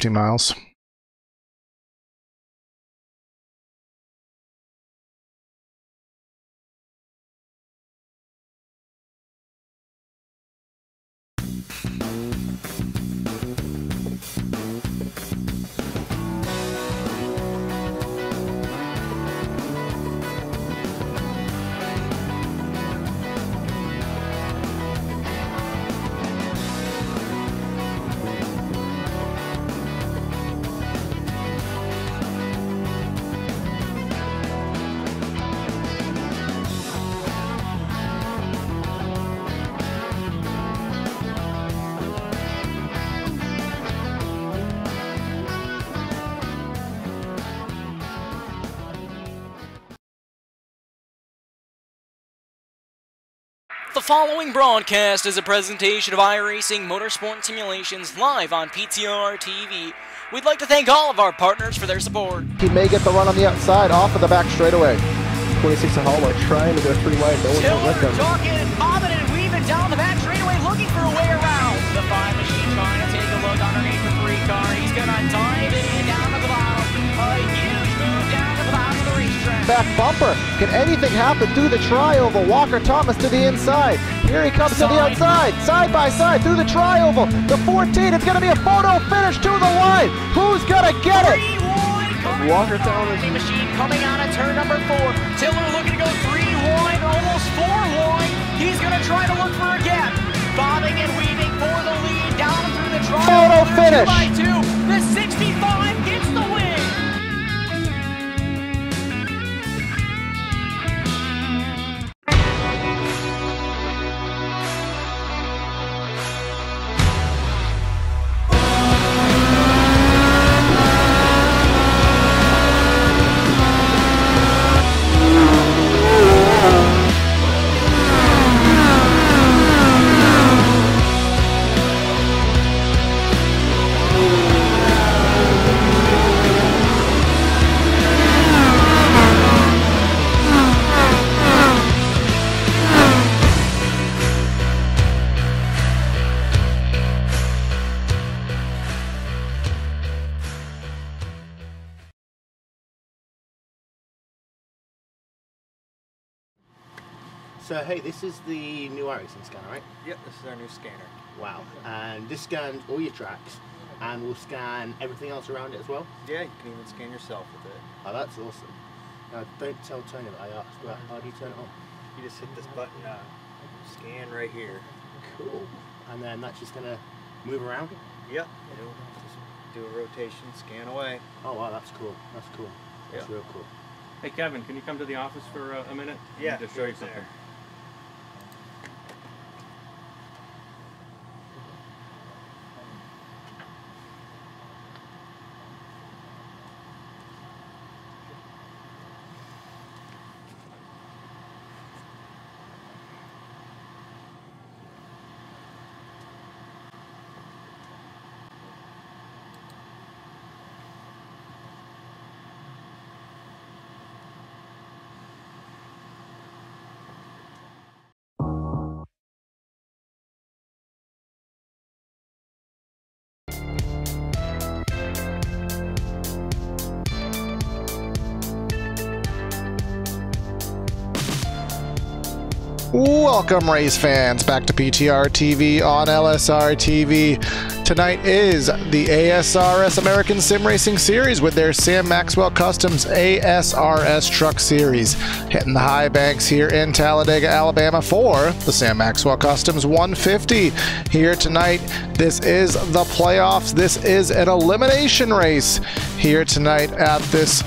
50 miles. The following broadcast is a presentation of iRacing Motorsport Simulations live on PTRTV. We'd like to thank all of our partners for their support. He may get the run on the outside off of the back straightaway. 26 and Hallmark trying to go 3 wide. No one will let them. Talking and bobbing and weaving down the back straightaway, looking for a way around. The 5 machine trying to take a look underneath the 3 car. He's gonna dive in down to the bottom. A huge move down to the bottom of the racetrack. Back bumper. Can anything happen through the tri-oval? Walker Thomas to the inside. Here he comes to the outside. Side by side through the tri-oval. The 14. It's going to be a photo finish to the line. Who's going to get it? Walker Thomas. Machine coming out of turn number 4. Tiller looking to go 3 wide, almost 4 wide. He's going to try to look for a gap. Bobbing and weaving for the lead down through the tri-oval. Photo finish. 2 by 2. The 65 gets the win. So hey, this is the new iRacing scanner, right? Yep, this is our new scanner. Wow, and this scans all your tracks and will scan everything else around it as well? Yeah, you can even scan yourself with it. Oh, that's awesome. Now, don't tell Tony that I asked, but how do you turn it on? You just hit this button, scan right here. Cool. And then that's just going to move around? Yep, it'll just do a rotation, scan away. Oh wow, that's cool. That's cool. That's real cool. Hey Kevin, can you come to the office for a minute? Yeah, to show you something. There. Welcome, race fans, back to PTRTV on LSRTV. Tonight is the ASRS American Sim Racing Series with their Sam Maxwell Customs ASRS Truck Series. Hitting the high banks here in Talladega, Alabama for the Sam Maxwell Customs 150. Here tonight, this is the playoffs. This is an elimination race here tonight at this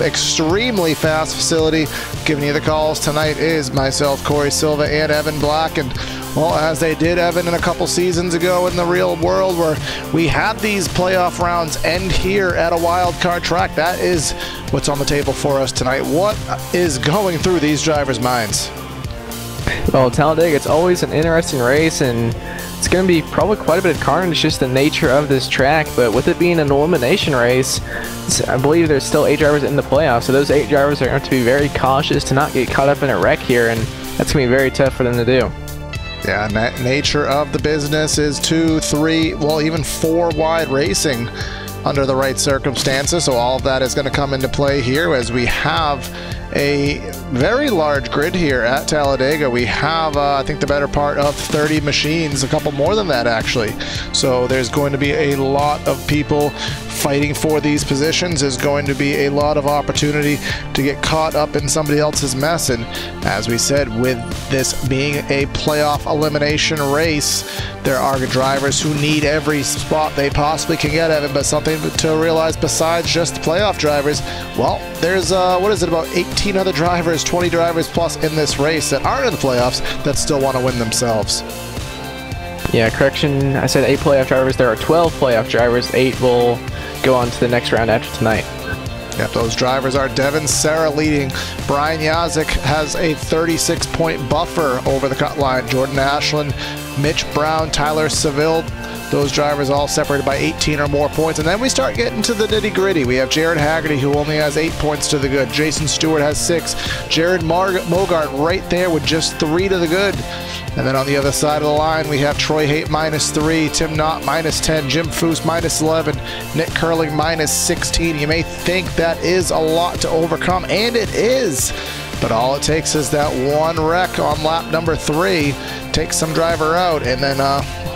extremely fast facility. Giving you the calls tonight is myself, Corey Silva, and Evan Black. And well, as they did, Evan, in a couple seasons ago in the real world where we had these playoff rounds end here at a wild card track, that is what's on the table for us tonight. What is going through these drivers' minds? Well, Talladega, it's always an interesting race, and it's going to be probably quite a bit of carnage, just the nature of this track. But with it being an elimination race, I believe there's still 8 drivers in the playoffs, so those 8 drivers are going to have to be very cautious to not get caught up in a wreck here, and that's going to be very tough for them to do. Yeah, nature of the business is 2, 3, well, even 4 wide racing under the right circumstances. So all of that is going to come into play here as we have a very large grid here at Talladega. We have, I think, the better part of 30 machines, a couple more than that actually. So there's going to be a lot of people fighting for these positions. There's going to be a lot of opportunity to get caught up in somebody else's mess. And as we said, with this being a playoff elimination race, there are drivers who need every spot they possibly can get at it. But something to realize besides just the playoff drivers, well, there's what is it, about 18 other drivers, 20 drivers plus in this race that aren't in the playoffs that still want to win themselves. Yeah, correction, I said 8 playoff drivers. There are 12 playoff drivers. 8 will go on to the next round after tonight. Yep, those drivers are Devin Serra leading. Brian Yazik has a 36-point buffer over the cut line. Jordan Ashland, Mitch Brown, Tyler Seville, those drivers all separated by 18 or more points. And then we start getting to the nitty-gritty. We have Jared Haggerty, who only has 8 points to the good. Jason Stewart has 6. Jared Mogart right there with just 3 to the good. And then on the other side of the line, we have Troy Haight -3, Tim Knott -10, Jim Foose -11, Nick Curling -16. You may think that is a lot to overcome, and it is. But all it takes is that one wreck on lap number 3, take some driver out, and then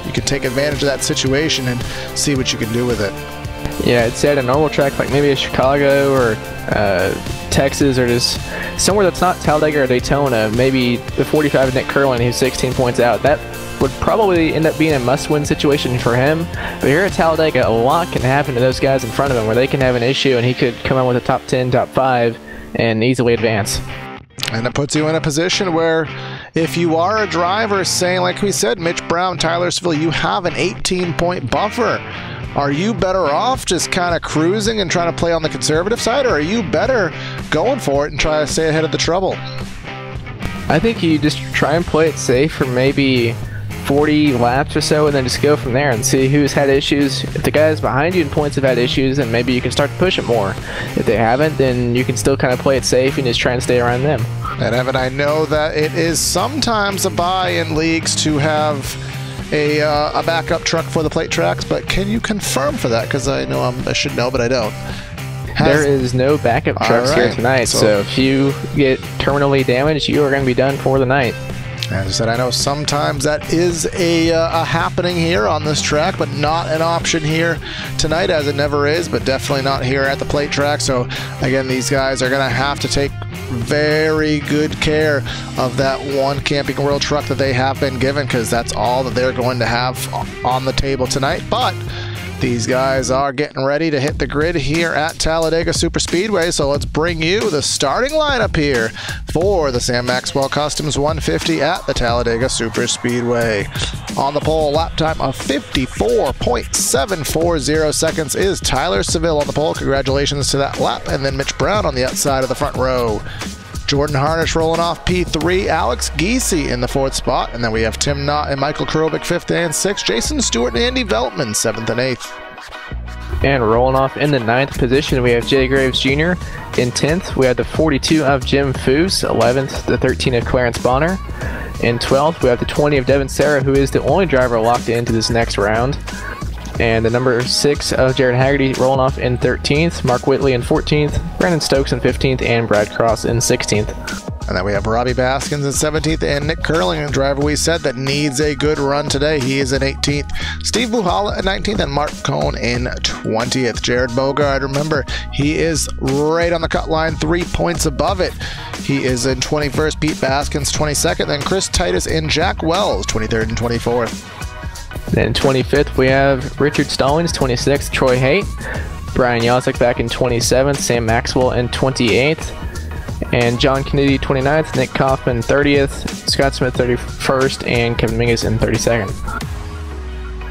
you can take advantage of that situation and see what you can do with it. Yeah, I'd say at a normal track like maybe a Chicago or Texas, or just somewhere that's not Talladega or Daytona, maybe the 45 Nick Curlin, who's 16 points out, that would probably end up being a must-win situation for him. But here at Talladega, a lot can happen to those guys in front of him, where they can have an issue and he could come out with a top 10, top 5, and easily advance. And it puts you in a position where if you are a driver, saying, like we said, Mitch Brown, Tyler Seville, you have an 18-point buffer. Are you better off just kind of cruising and trying to play on the conservative side, or are you better going for it and try to stay ahead of the trouble? I think you just try and play it safe for maybe 40 laps or so, and then just go from there and see who's had issues. If the guys behind you in points have had issues, then maybe you can start to push it more. If they haven't, then you can still kind of play it safe and just try and stay around them. And Evan, I know that it is sometimes a buy in leagues to have a backup truck for the plate tracks, but can you confirm for that? Because I know I should know, but I don't. There is no backup trucks here tonight, so if you get terminally damaged, you are going to be done for the night. As I said, I know sometimes that is a happening here on this track, but not an option here tonight, as it never is, but definitely not here at the plate track. So again, these guys are going to have to take very good care of that one Camping World truck that they have been given, because that's all that they're going to have on the table tonight. But these guys are getting ready to hit the grid here at Talladega Superspeedway, so let's bring you the starting lineup here for the Sam Maxwell Customs 150 at the Talladega Superspeedway. On the pole, lap time of 54.740 seconds is Tyler Seville on the pole. Congratulations to that lap. And then Mitch Brown on the outside of the front row. Jordan Harnish rolling off P3, Alex Giese in the 4th spot, and then we have Tim Knott and Michael Krobik 5th and 6th, Jason Stewart and Andy Veltman 7th and 8th. And rolling off in the 9th position, we have Jay Graves Jr. In 10th, we have the 42 of Jim Foose, 11th, the 13 of Clarence Bonner. In 12th, we have the 20 of Devin Serra, who is the only driver locked into this next round. And the number 6 of Jared Haggerty rolling off in 13th, Mark Whitley in 14th, Brandon Stokes in 15th, and Brad Cross in 16th. And then we have Robbie Baskins in 17th, and Nick Curling, a driver we said that needs a good run today. He is in 18th. Steve Buhala in 19th, and Mark Cohn in 20th. Jared Bogard, remember, he is right on the cut line, 3 points above it. He is in 21st, Pete Baskins 22nd, then Chris Titus and Jack Wells 23rd and 24th. Then 25th, we have Richard Stallings, 26th, Troy Haight, Brian Yazik back in 27th, Sam Maxwell in 28th, and John Kennedy 29th, Nick Kaufman 30th, Scott Smith 31st, and Kevin Mingus in 32nd.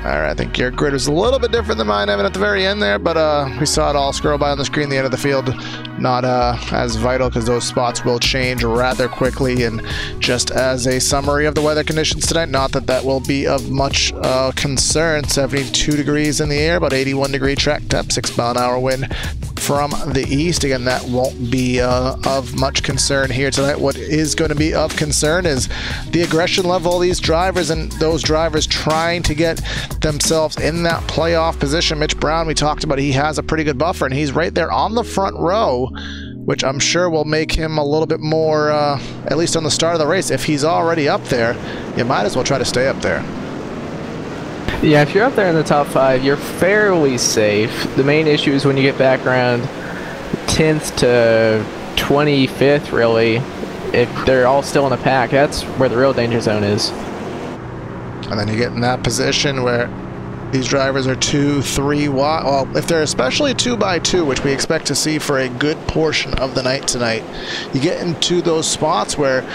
All right, I think your grid was a little bit different than mine, Evan, at the very end there, but we saw it all scroll by on the screen, the end of the field. Not as vital, because those spots will change rather quickly. And just as a summary of the weather conditions tonight, not that that will be of much concern. 72 degrees in the air, about 81 degree track temp, 6 mile an hour wind, from the east. Again, that won't be of much concern here tonight. What is going to be of concern is the aggression level of these drivers, and those drivers trying to get themselves in that playoff position. Mitch Brown, we talked about, he has a pretty good buffer, and he's right there on the front row, which I'm sure will make him a little bit more, at least on the start of the race. If he's already up there, you might as well try to stay up there. Yeah, if you're up there in the top 5, you're fairly safe. The main issue is when you get back around 10th to 25th, really. If they're all still in the pack, that's where the real danger zone is. And then you get in that position where these drivers are 2, 3 wide. Well, if they're especially 2x2, which we expect to see for a good portion of the night tonight, you get into those spots where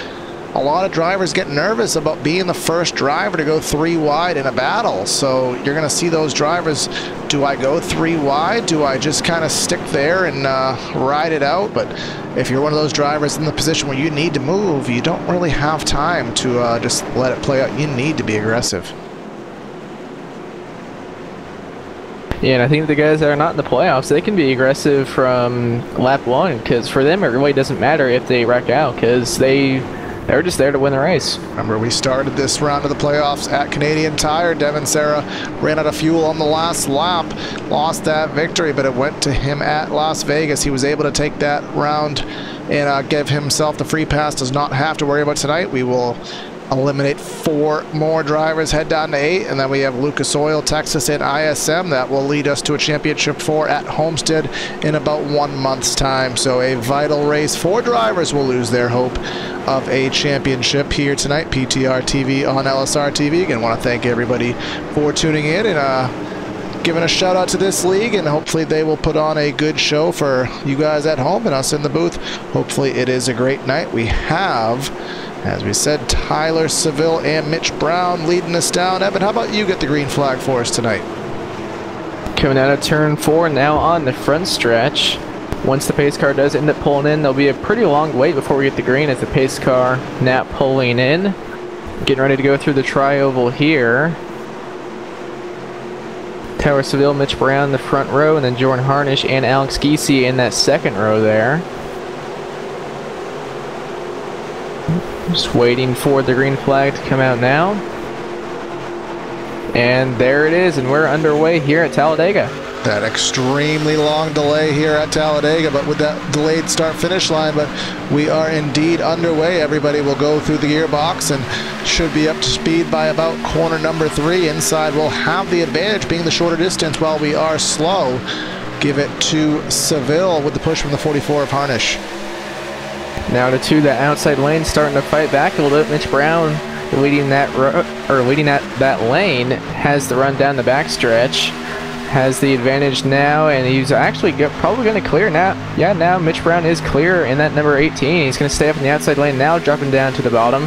a lot of drivers get nervous about being the first driver to go 3 wide in a battle. So you're going to see those drivers, do I go 3 wide? Do I just kind of stick there and ride it out? But if you're one of those drivers in the position where you need to move, you don't really have time to just let it play out. You need to be aggressive. Yeah, and I think the guys that are not in the playoffs, they can be aggressive from lap 1, because for them it really doesn't matter if they wreck out, because they're just there to win the race. Remember, we started this round of the playoffs at Canadian Tire. Devin Serra ran out of fuel on the last lap, lost that victory, but it went to him at Las Vegas. He was able to take that round and give himself the free pass. Does not have to worry about tonight. We will eliminate 4 more drivers, head down to 8, and then we have Lucas Oil, Texas, and ISM that will lead us to a championship 4 at Homestead in about 1 month's time. So a vital race. 4 drivers will lose their hope of a championship here tonight. PTRTV on LSRTV. Again, want to thank everybody for tuning in and giving a shout out to this league, and hopefully they will put on a good show for you guys at home and us in the booth. Hopefully it is a great night. We have, as we said, Tyler Seville and Mitch Brown leading us down. Evan, how about you get the green flag for us tonight? Coming out of turn 4 now on the front stretch. Once the pace car does end up pulling in, there'll be a pretty long wait before we get the green as the pace car now pulling in. Getting ready to go through the tri-oval here. Tyler Seville, Mitch Brown in the front row, and then Jordan Harnish and Alex Giese in that second row there. Just waiting for the green flag to come out now. And there it is, and we're underway here at Talladega. That extremely long delay here at Talladega, but with that delayed start-finish line, but we are indeed underway. Everybody will go through the gearbox and should be up to speed by about corner number 3. Inside will have the advantage, being the shorter distance while we are slow. Give it to Seville with the push from the 44 of Harnish. Now to 2, that outside lane starting to fight back a little bit. Mitch Brown leading that lane, has the run down the backstretch. Has the advantage now, and he's actually probably going to clear now. Yeah, now Mitch Brown is clear in that number 18. He's going to stay up in the outside lane now, dropping down to the bottom.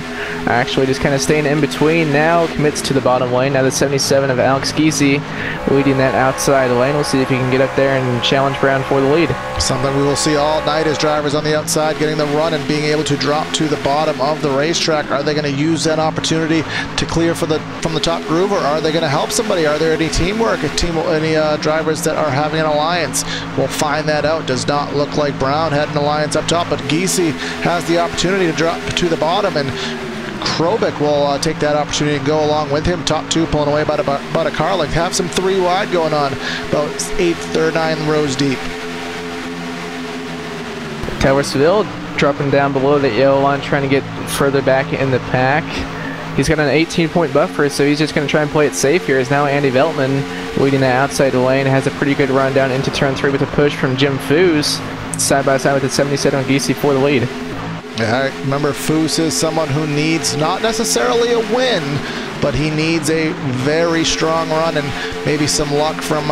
Actually just kind of staying in between now, commits to the bottom lane. Now the 77 of Alex Giese leading that outside lane. We'll see if he can get up there and challenge Brown for the lead. Something we will see all night is drivers on the outside getting the run and being able to drop to the bottom of the racetrack. Are they going to use that opportunity to clear from the top groove, or are they going to help somebody? Are there any teamwork, any drivers that are having an alliance? We'll find that out. Does not look like Brown had an alliance up top, but Giese has the opportunity to drop to the bottom, and Krobik will take that opportunity and go along with him. Top 2 pulling away about a car length. Have some 3 wide going on, about 8th or 9 rows deep. Tyler Seville dropping down below the yellow line, trying to get further back in the pack. He's got an 18-point buffer, so he's just going to try and play it safe here. Is now Andy Veltman leading the outside lane. Has a pretty good run down into turn 3 with a push from Jim Foose. Side by side with the 77 on Giese for the lead. Yeah, remember, Foose is someone who needs not necessarily a win, but he needs a very strong run and maybe some luck from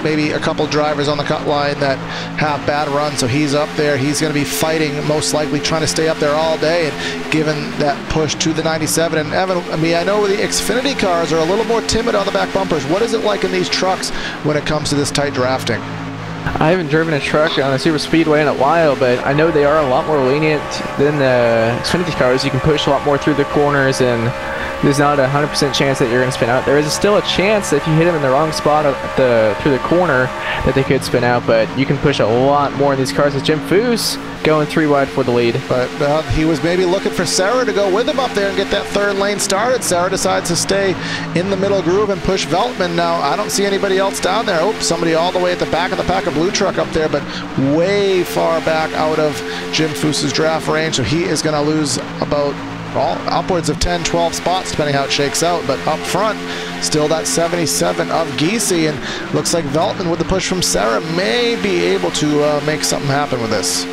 maybe a couple drivers on the cut line that have bad runs. So he's up there. He's going to be fighting, most likely trying to stay up there all day and giving that push to the 97. And Evan, I mean, I know the Xfinity cars are a little more timid on the back bumpers. What is it like in these trucks when it comes to this tight drafting? I haven't driven a truck on a super speedway in a while, but I know they are a lot more lenient than the Xfinity cars. You can push a lot more through the corners and there's not a 100% chance that you're going to spin out. There is still a chance that if you hit them in the wrong spot through the corner that they could spin out, but you can push a lot more in these cars with Jim Foose going 3 wide for the lead. But he was maybe looking for Sarah to go with him up there and get that third lane started. Sarah decides to stay in the middle groove and push Veltman. Now, I don't see anybody else down there. Oh, somebody all the way at the back of the pack, a blue truck up there, but way far back out of Jim Foose's draft range, so he is going to lose about upwards of 10, 12 spots, depending how it shakes out. But up front, still that 77 of Giese, and looks like Veltman with the push from Sarah may be able to make something happen with this.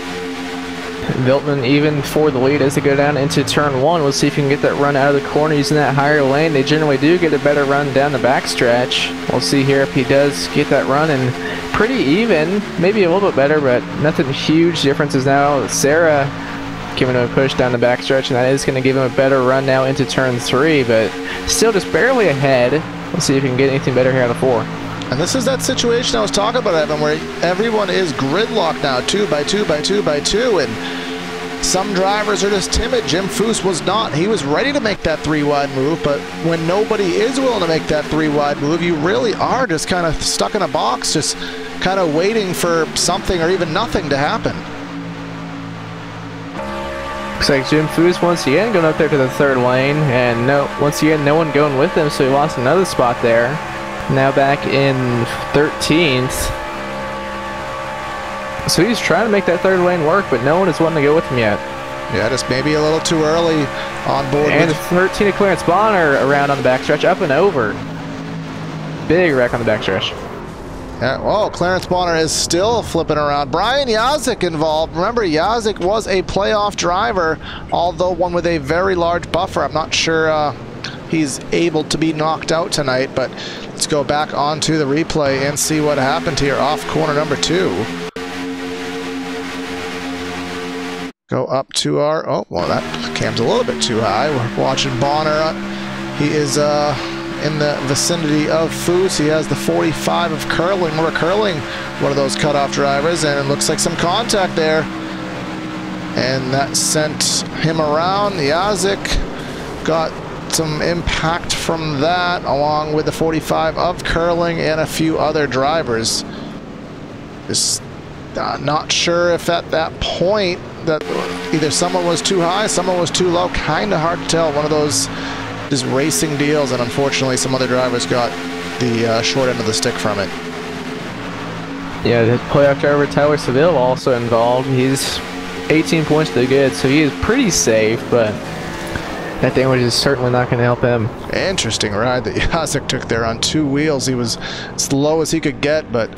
Veltman even for the lead as they go down into turn 1. We'll see if you can get that run out of the corner using that higher lane. They generally do get a better run down the backstretch. We'll see here if he does get that run, and pretty even, maybe a little bit better, but nothing huge differences now. Sarah giving him a push down the backstretch, and that is going to give him a better run now into turn 3, but still just barely ahead. We'll see if he can get anything better here on the 4. And this is that situation I was talking about, Evan, where everyone is gridlocked now, 2 by 2 by 2 by 2, and some drivers are just timid. Jim Foose was not. He was ready to make that 3 wide move, but when nobody is willing to make that 3 wide move, you really are just kind of stuck in a box, just kind of waiting for something or even nothing to happen. Looks like Jim Foose once again going up there to the 3rd lane, and once again no one going with him, so he lost another spot there. Now back in 13th. So he's trying to make that 3rd lane work, but no one is wanting to go with him yet. Yeah, just maybe a little too early on board. And 13 of Clarence Bonner around on the backstretch, up and over. Big wreck on the backstretch. Yeah, whoa, Clarence Bonner is still flipping around. Brian Yazik involved. Remember, Yazik was a playoff driver, although one with a very large buffer. I'm not sure he's able to be knocked out tonight, but let's go back onto the replay and see what happened here off corner number 2. Go up to our, oh, well, that cam's a little bit too high. We're watching Bonner. He is in the vicinity of Foose. He has the 45 of Curling. Remember Curling, one of those cutoff drivers, and it looks like some contact there. And that sent him around. Yazik got some impact from that, along with the 45 of Curling and a few other drivers. Just not sure if at that point that either someone was too high, someone was too low. Kind of hard to tell. One of those just racing deals, and unfortunately some other drivers got the short end of the stick from it. Yeah, the playoff driver Tyler Seville also involved. He's 18 points to the good, so he is pretty safe, but that damage is certainly not going to help him. Interesting ride that Yazik took there on 2 wheels. He was as low as he could get, but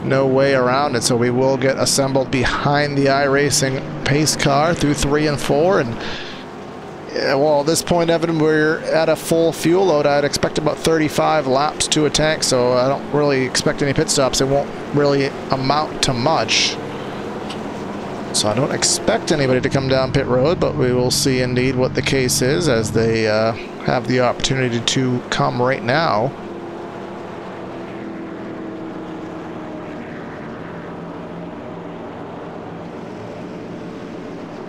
no way around it, so we will get assembled behind the iRacing pace car through 3 and 4, and yeah, well, at this point, Evan, we're at a full fuel load. I'd expect about 35 laps to a tank, so I don't really expect any pit stops. It won't really amount to much. So I don't expect anybody to come down pit road, but we will see indeed what the case is as they have the opportunity to come right now.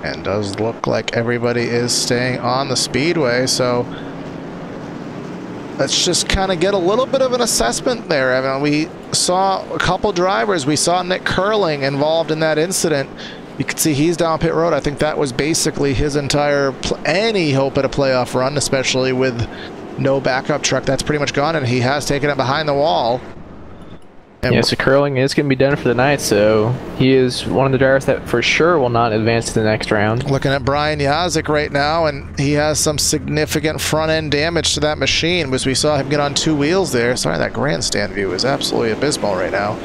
And does look like everybody is staying on the speedway, so let's just kind of get a little bit of an assessment there. I mean, we saw a couple drivers. We saw Nick Curling involved in that incident. You can see he's down pit road. I think that was basically his entire any hope at a playoff run, especially with no backup truck. That's pretty much gone, and he has taken it behind the wall. Yeah, so Curling is going to be done for the night, so he is one of the drivers that for sure will not advance to the next round. Looking at Brian Yazik right now, and he has some significant front-end damage to that machine, because we saw him get on 2 wheels there. Sorry, that grandstand view is absolutely abysmal right now.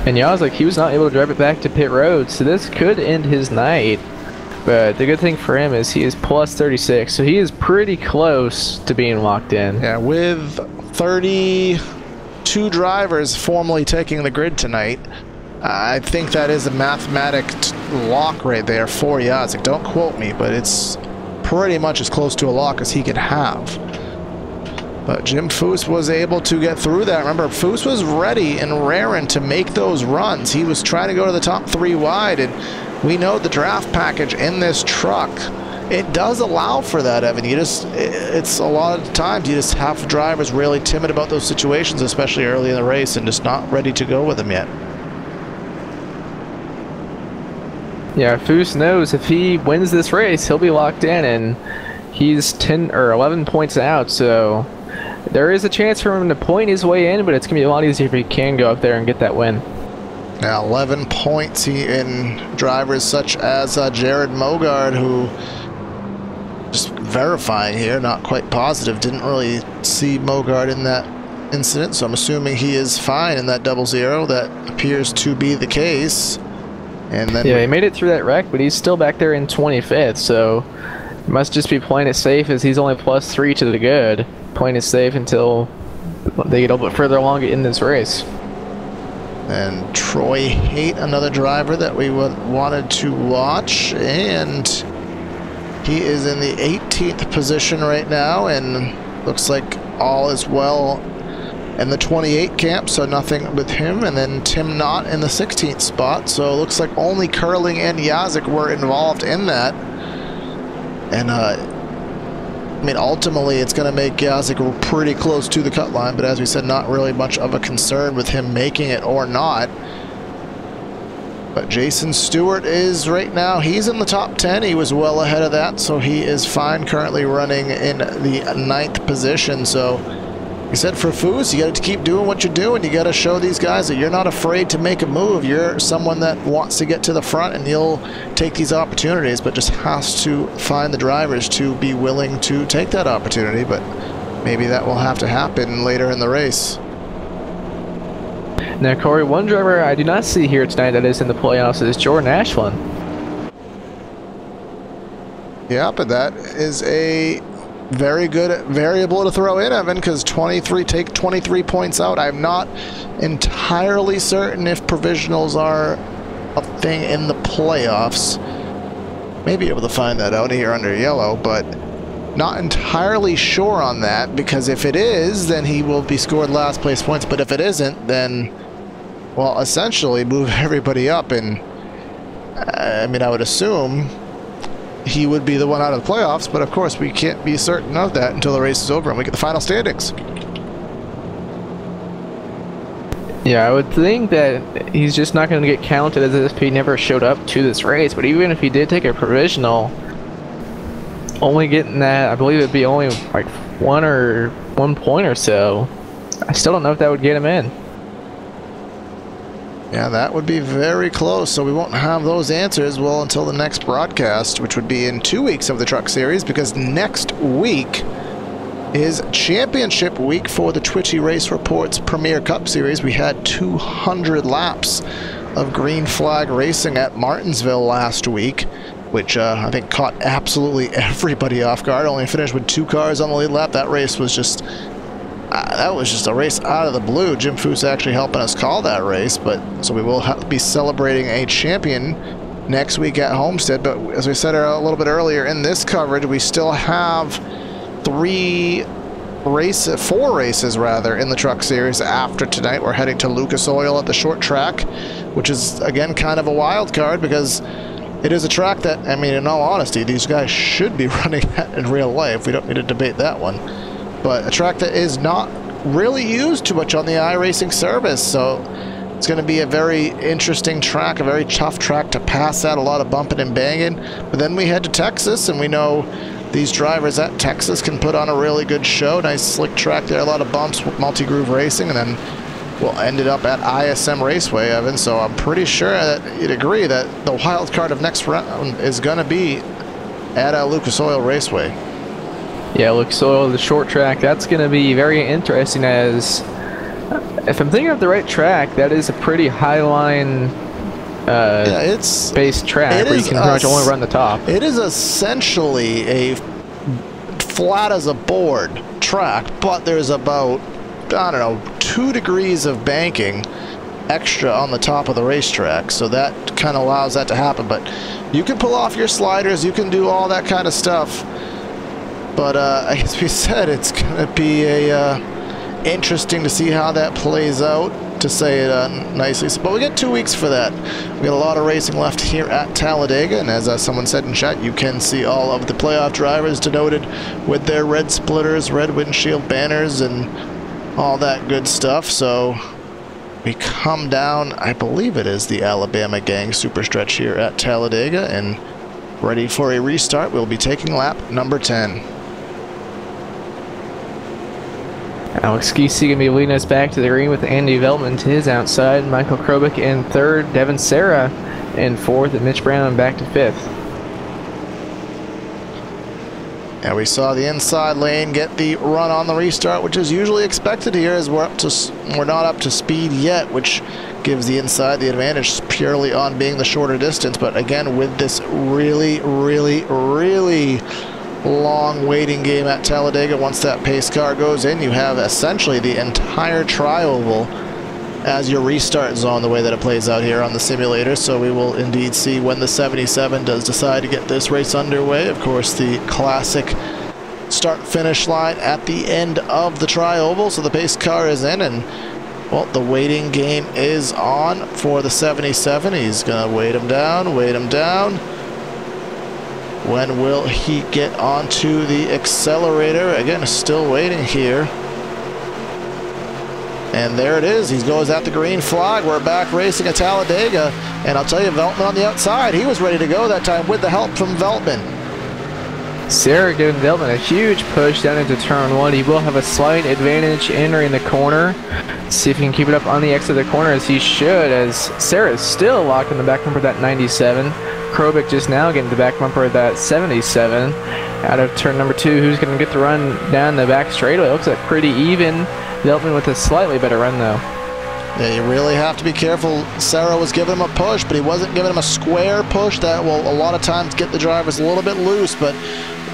And Yazik, he was not able to drive it back to pit road, so this could end his night. But the good thing for him is he is plus 36, so he is pretty close to being locked in. Yeah, with 32 drivers formally taking the grid tonight, I think that is a mathematic lock right there for Yazik. Don't quote me, but it's pretty much as close to a lock as he could have. But Jim Foose was able to get through that. Remember, Foose was ready and raring to make those runs. He was trying to go to the top 3 wide, and we know the draft package in this truck it does allow for that, Evan. It's a lot of times you just have drivers really timid about those situations, especially early in the race, and just not ready to go with them yet. Yeah, Foose knows if he wins this race, he'll be locked in, and he's 10 or 11 points out, so there is a chance for him to point his way in, but it's going to be a lot easier if he can go up there and get that win. Now 11 points in drivers such as Jared Mogard, who, just verifying here, not quite positive, didn't really see Mogard in that incident, so I'm assuming he is fine in that 00. That appears to be the case. And then yeah, he made it through that wreck, but he's still back there in 25th, so he must just be playing it safe, as he's only +3 to the good. Playing it safe until they get a little bit further along in this race. And Troy Haight, another driver that we wanted to watch, and he is in the 18th position right now, and looks like all is well in the 28 camp, so nothing with him. And then Tim Knott in the 16th spot, so it looks like only Curling and Yazik were involved in that. And I mean, ultimately it's going to make Yazik pretty close to the cut line, but as we said, not really much of a concern with him making it or not. But Jason Stewart is right now, he's in the top 10. He was well ahead of that, so he is fine, currently running in the 9th position. So he said, for Foose, you got to keep doing what you're doing. You got to show these guys that you're not afraid to make a move. You're someone that wants to get to the front, and you'll take these opportunities, but just has to find the drivers to be willing to take that opportunity. But maybe that will have to happen later in the race. Now, Corey, one driver I do not see here tonight that is in the playoffs is Jordan Ashland. Yeah, but that is a very good variable to throw in, Evan, because 23 points out. I'm not entirely certain if provisionals are a thing in the playoffs. Maybe able to find that out here under yellow, but not entirely sure on that, because if it is, then he will be scored last place points, but if it isn't, then, well, essentially move everybody up. And I mean, I would assume he would be the one out of the playoffs, but of course we can't be certain of that until the race is over and we get the final standings. Yeah, I would think that he's just not going to get counted as if he never showed up to this race, but even if he did take a provisional, only getting that, I believe it'd be only like 1 point or so. I still don't know if that would get him in. Yeah, that would be very close, so we won't have those answers, well, until the next broadcast, which would be in 2 weeks of the Truck Series, because next week is championship week for the Twitchy Race Reports Premier Cup Series. We had 200 laps of green flag racing at Martinsville last week, which I think caught absolutely everybody off guard. Only finished with 2 cars on the lead lap. That race was just a race out of the blue. Jim Foose actually helping us call that race, but so we will be celebrating a champion next week at Homestead. But as we said a little bit earlier in this coverage, we still have 4 races rather in the Truck Series after tonight. We're heading to Lucas Oil at the short track, which is again kind of a wild card, because it is a track that, I mean, in all honesty, these guys should be running at in real life. We don't need to debate that one. But a track that is not really used too much on the iRacing service, so it's going to be a very interesting track, a very tough track to pass at, a lot of bumping and banging. But then we head to Texas, and we know these drivers at Texas can put on a really good show. Nice slick track there, a lot of bumps with multi-groove racing, and then we'll end it up at ISM Raceway, Evan. So I'm pretty sure that you'd agree that the wild card of next round is going to be at Lucas Oil Raceway. Yeah, Lucas Oil, the short track, that's going to be very interesting, as if I'm thinking of the right track, that is a pretty high line based track where you can pretty much only run the top. It is essentially a flat as a board track, but there's about, I don't know, 2 degrees of banking extra on the top of the racetrack, so that kind of allows that to happen. But you can pull off your sliders, you can do all that kind of stuff. But as we said, it's going to be interesting to see how that plays out. to say it nicely. But we get 2 weeks for that. We got a lot of racing left here at Talladega, and as someone said in chat, you can see all of the playoff drivers denoted with their red splitters, red windshield banners, and all that good stuff. So we come down, I believe it is the Alabama Gang super stretch here at Talladega, and ready for a restart. We'll be taking lap number 10. Alex Giese going to be leading us back to the green with Andy Veltman to his outside. Michael Krobik in third. Devin Serra in fourth. And Mitch Brown back to fifth. And we saw the inside lane get the run on the restart, which is usually expected here, as we're not up to speed yet, which gives the inside the advantage purely on being the shorter distance. But again, with this really long waiting game at Talladega, once that pace car goes in, you have essentially the entire tri-oval as your restart zone, the way that it plays out here on the simulator. So we will indeed see when the 77 does decide to get this race underway. Of course, the classic start-finish line at the end of the tri-oval. So the pace car is in, and well, the waiting game is on for the 77. He's gonna wait him down. When will he get onto the accelerator? Again, still waiting here. And there it is. He goes at the green flag. We're back racing at Talladega. And I'll tell you, Veltman on the outside, he was ready to go that time with the help from Veltman. Serra giving Veltman a huge push down into turn one. He will have a slight advantage entering the corner. See if he can keep it up on the exit of the corner, as he should, as Serra is still locked in the back bumper of that 97. Krobik just now getting the back bumper of that 77. Out of turn number two, who's going to get the run down the back straightaway? Looks like pretty even. Veltman with a slightly better run, though. Yeah, you really have to be careful. Serra was giving him a push, but he wasn't giving him a square push. That will a lot of times get the drivers a little bit loose, but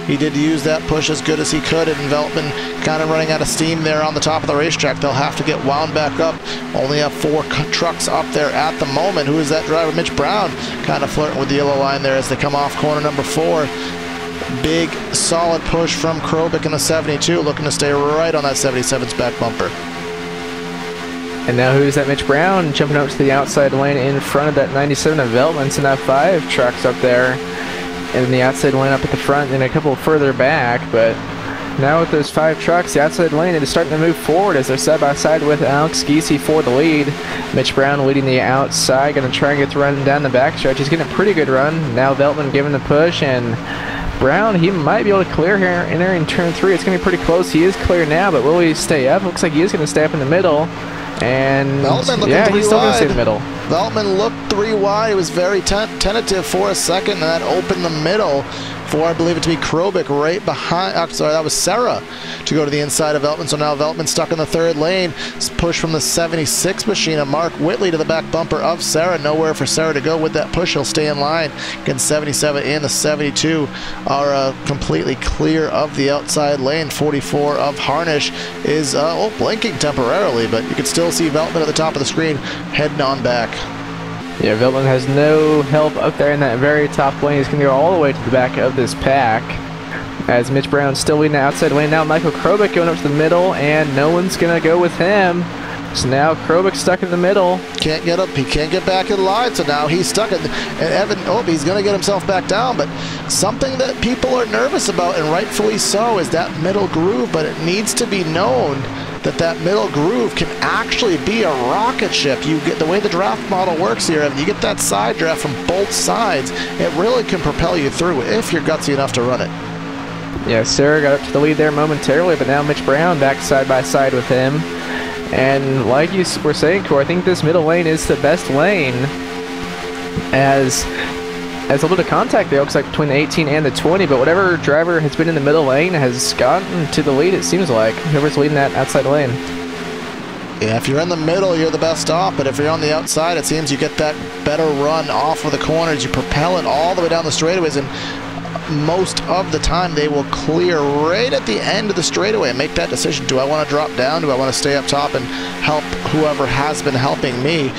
he did use that push as good as he could, and Veltman kind of running out of steam there on the top of the racetrack. They'll have to get wound back up. Only have 4 trucks up there at the moment. Who is that driver? Mitch Brown kind of flirting with the yellow line there as they come off corner number 4. Big, solid push from Krobik in the 72, looking to stay right on that 77's back bumper. And now who's that? Mitch Brown jumping out to the outside lane in front of that 97 of Veltman. So now 5 trucks up there. And the outside lane up at the front and a couple further back. But now with those 5 trucks, the outside lane is starting to move forward as they're side by side with Alex Giese for the lead. Mitch Brown leading the outside, going to try and get the run down the backstretch. He's getting a pretty good run. Now Veltman giving the push, and Brown, he might be able to clear here entering turn 3. It's going to be pretty close. He is clear now, but will he stay up? Looks like he is going to stay up in the middle. And yeah, he's still going to stay in the middle. Veltman looked 3 wide. He was very tentative for a second, and that opened the middle for, I believe it to be Krobik right behind. Sorry, that was Serra to go to the inside of Veltman. So now Veltman stuck in the 3rd lane. Push from the 76 machine of Mark Whitley to the back bumper of Serra. Nowhere for Serra to go with that push. He'll stay in line. Again, 77 and the 72 are completely clear of the outside lane. 44 of Harnish is blinking temporarily, but you can still see Veltman at the top of the screen heading on back. Yeah, Veltman has no help up there in that very top lane. He's going to go all the way to the back of this pack. As Mitch Brown still leading the outside lane. Now Michael Krobik going up to the middle, and no one's going to go with him. So now Krobik's stuck in the middle. Can't get up. He can't get back in line. So now he's stuck in. And Evan, he's going to get himself back down. But something that people are nervous about, and rightfully so, is that middle groove. But it needs to be known that middle groove can actually be a rocket ship. You get the way the draft model works here, Evan, you get that side draft from both sides. It really can propel you through if you're gutsy enough to run it. Yeah, Serra got up to the lead there momentarily, but now Mitch Brown back side by side with him. And like you were saying, Cor, I think this middle lane is the best lane, as a little bit of contact there, looks like between the 18 and the 20, but whatever driver has been in the middle lane has gotten to the lead, it seems like, whoever's leading that outside lane. Yeah, if you're in the middle, you're the best off, but if you're on the outside, it seems you get that better run off of the corners. You propel it all the way down the straightaways, and most of the time they will clear right at the end of the straightaway and make that decision. Do I want to drop down? Do I want to stay up top and help whoever has been helping me?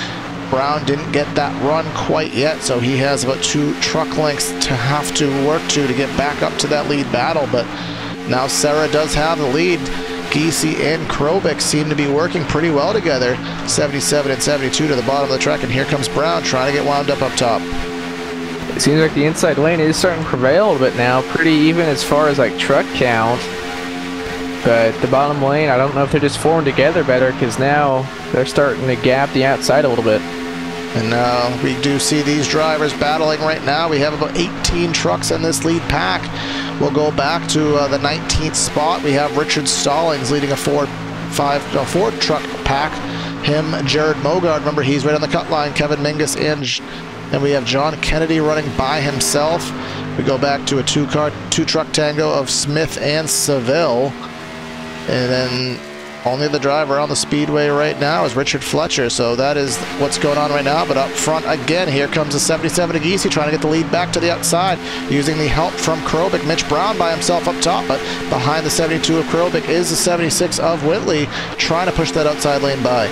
Brown didn't get that run quite yet, so he has about 2 truck lengths to have to work to get back up to that lead battle. But now Serra does have the lead. Giese and Krobik seem to be working pretty well together. 77 and 72 to the bottom of the track, and here comes Brown trying to get wound up top. It seems like the inside lane is starting to prevail a bit now, pretty even as far as like truck count. But the bottom lane, I don't know if they're just forming together better, because now they're starting to gap the outside a little bit. And we do see these drivers battling right now. We have about 18 trucks in this lead pack. We'll go back to the 19th spot. We have Richard Stallings leading a Ford truck pack. Him, Jared Mogard, remember he's right on the cut line. Kevin Mingus, and we have John Kennedy running by himself. We go back to a two-truck tango of Smith and Seville. And then only the driver on the speedway right now is Richard Fletcher, so that is what's going on right now. But up front again, here comes the 77 of Giese trying to get the lead back to the outside using the help from Krobik. Mitch Brown by himself up top, but behind the 72 of Krobik is the 76 of Whitley trying to push that outside lane by.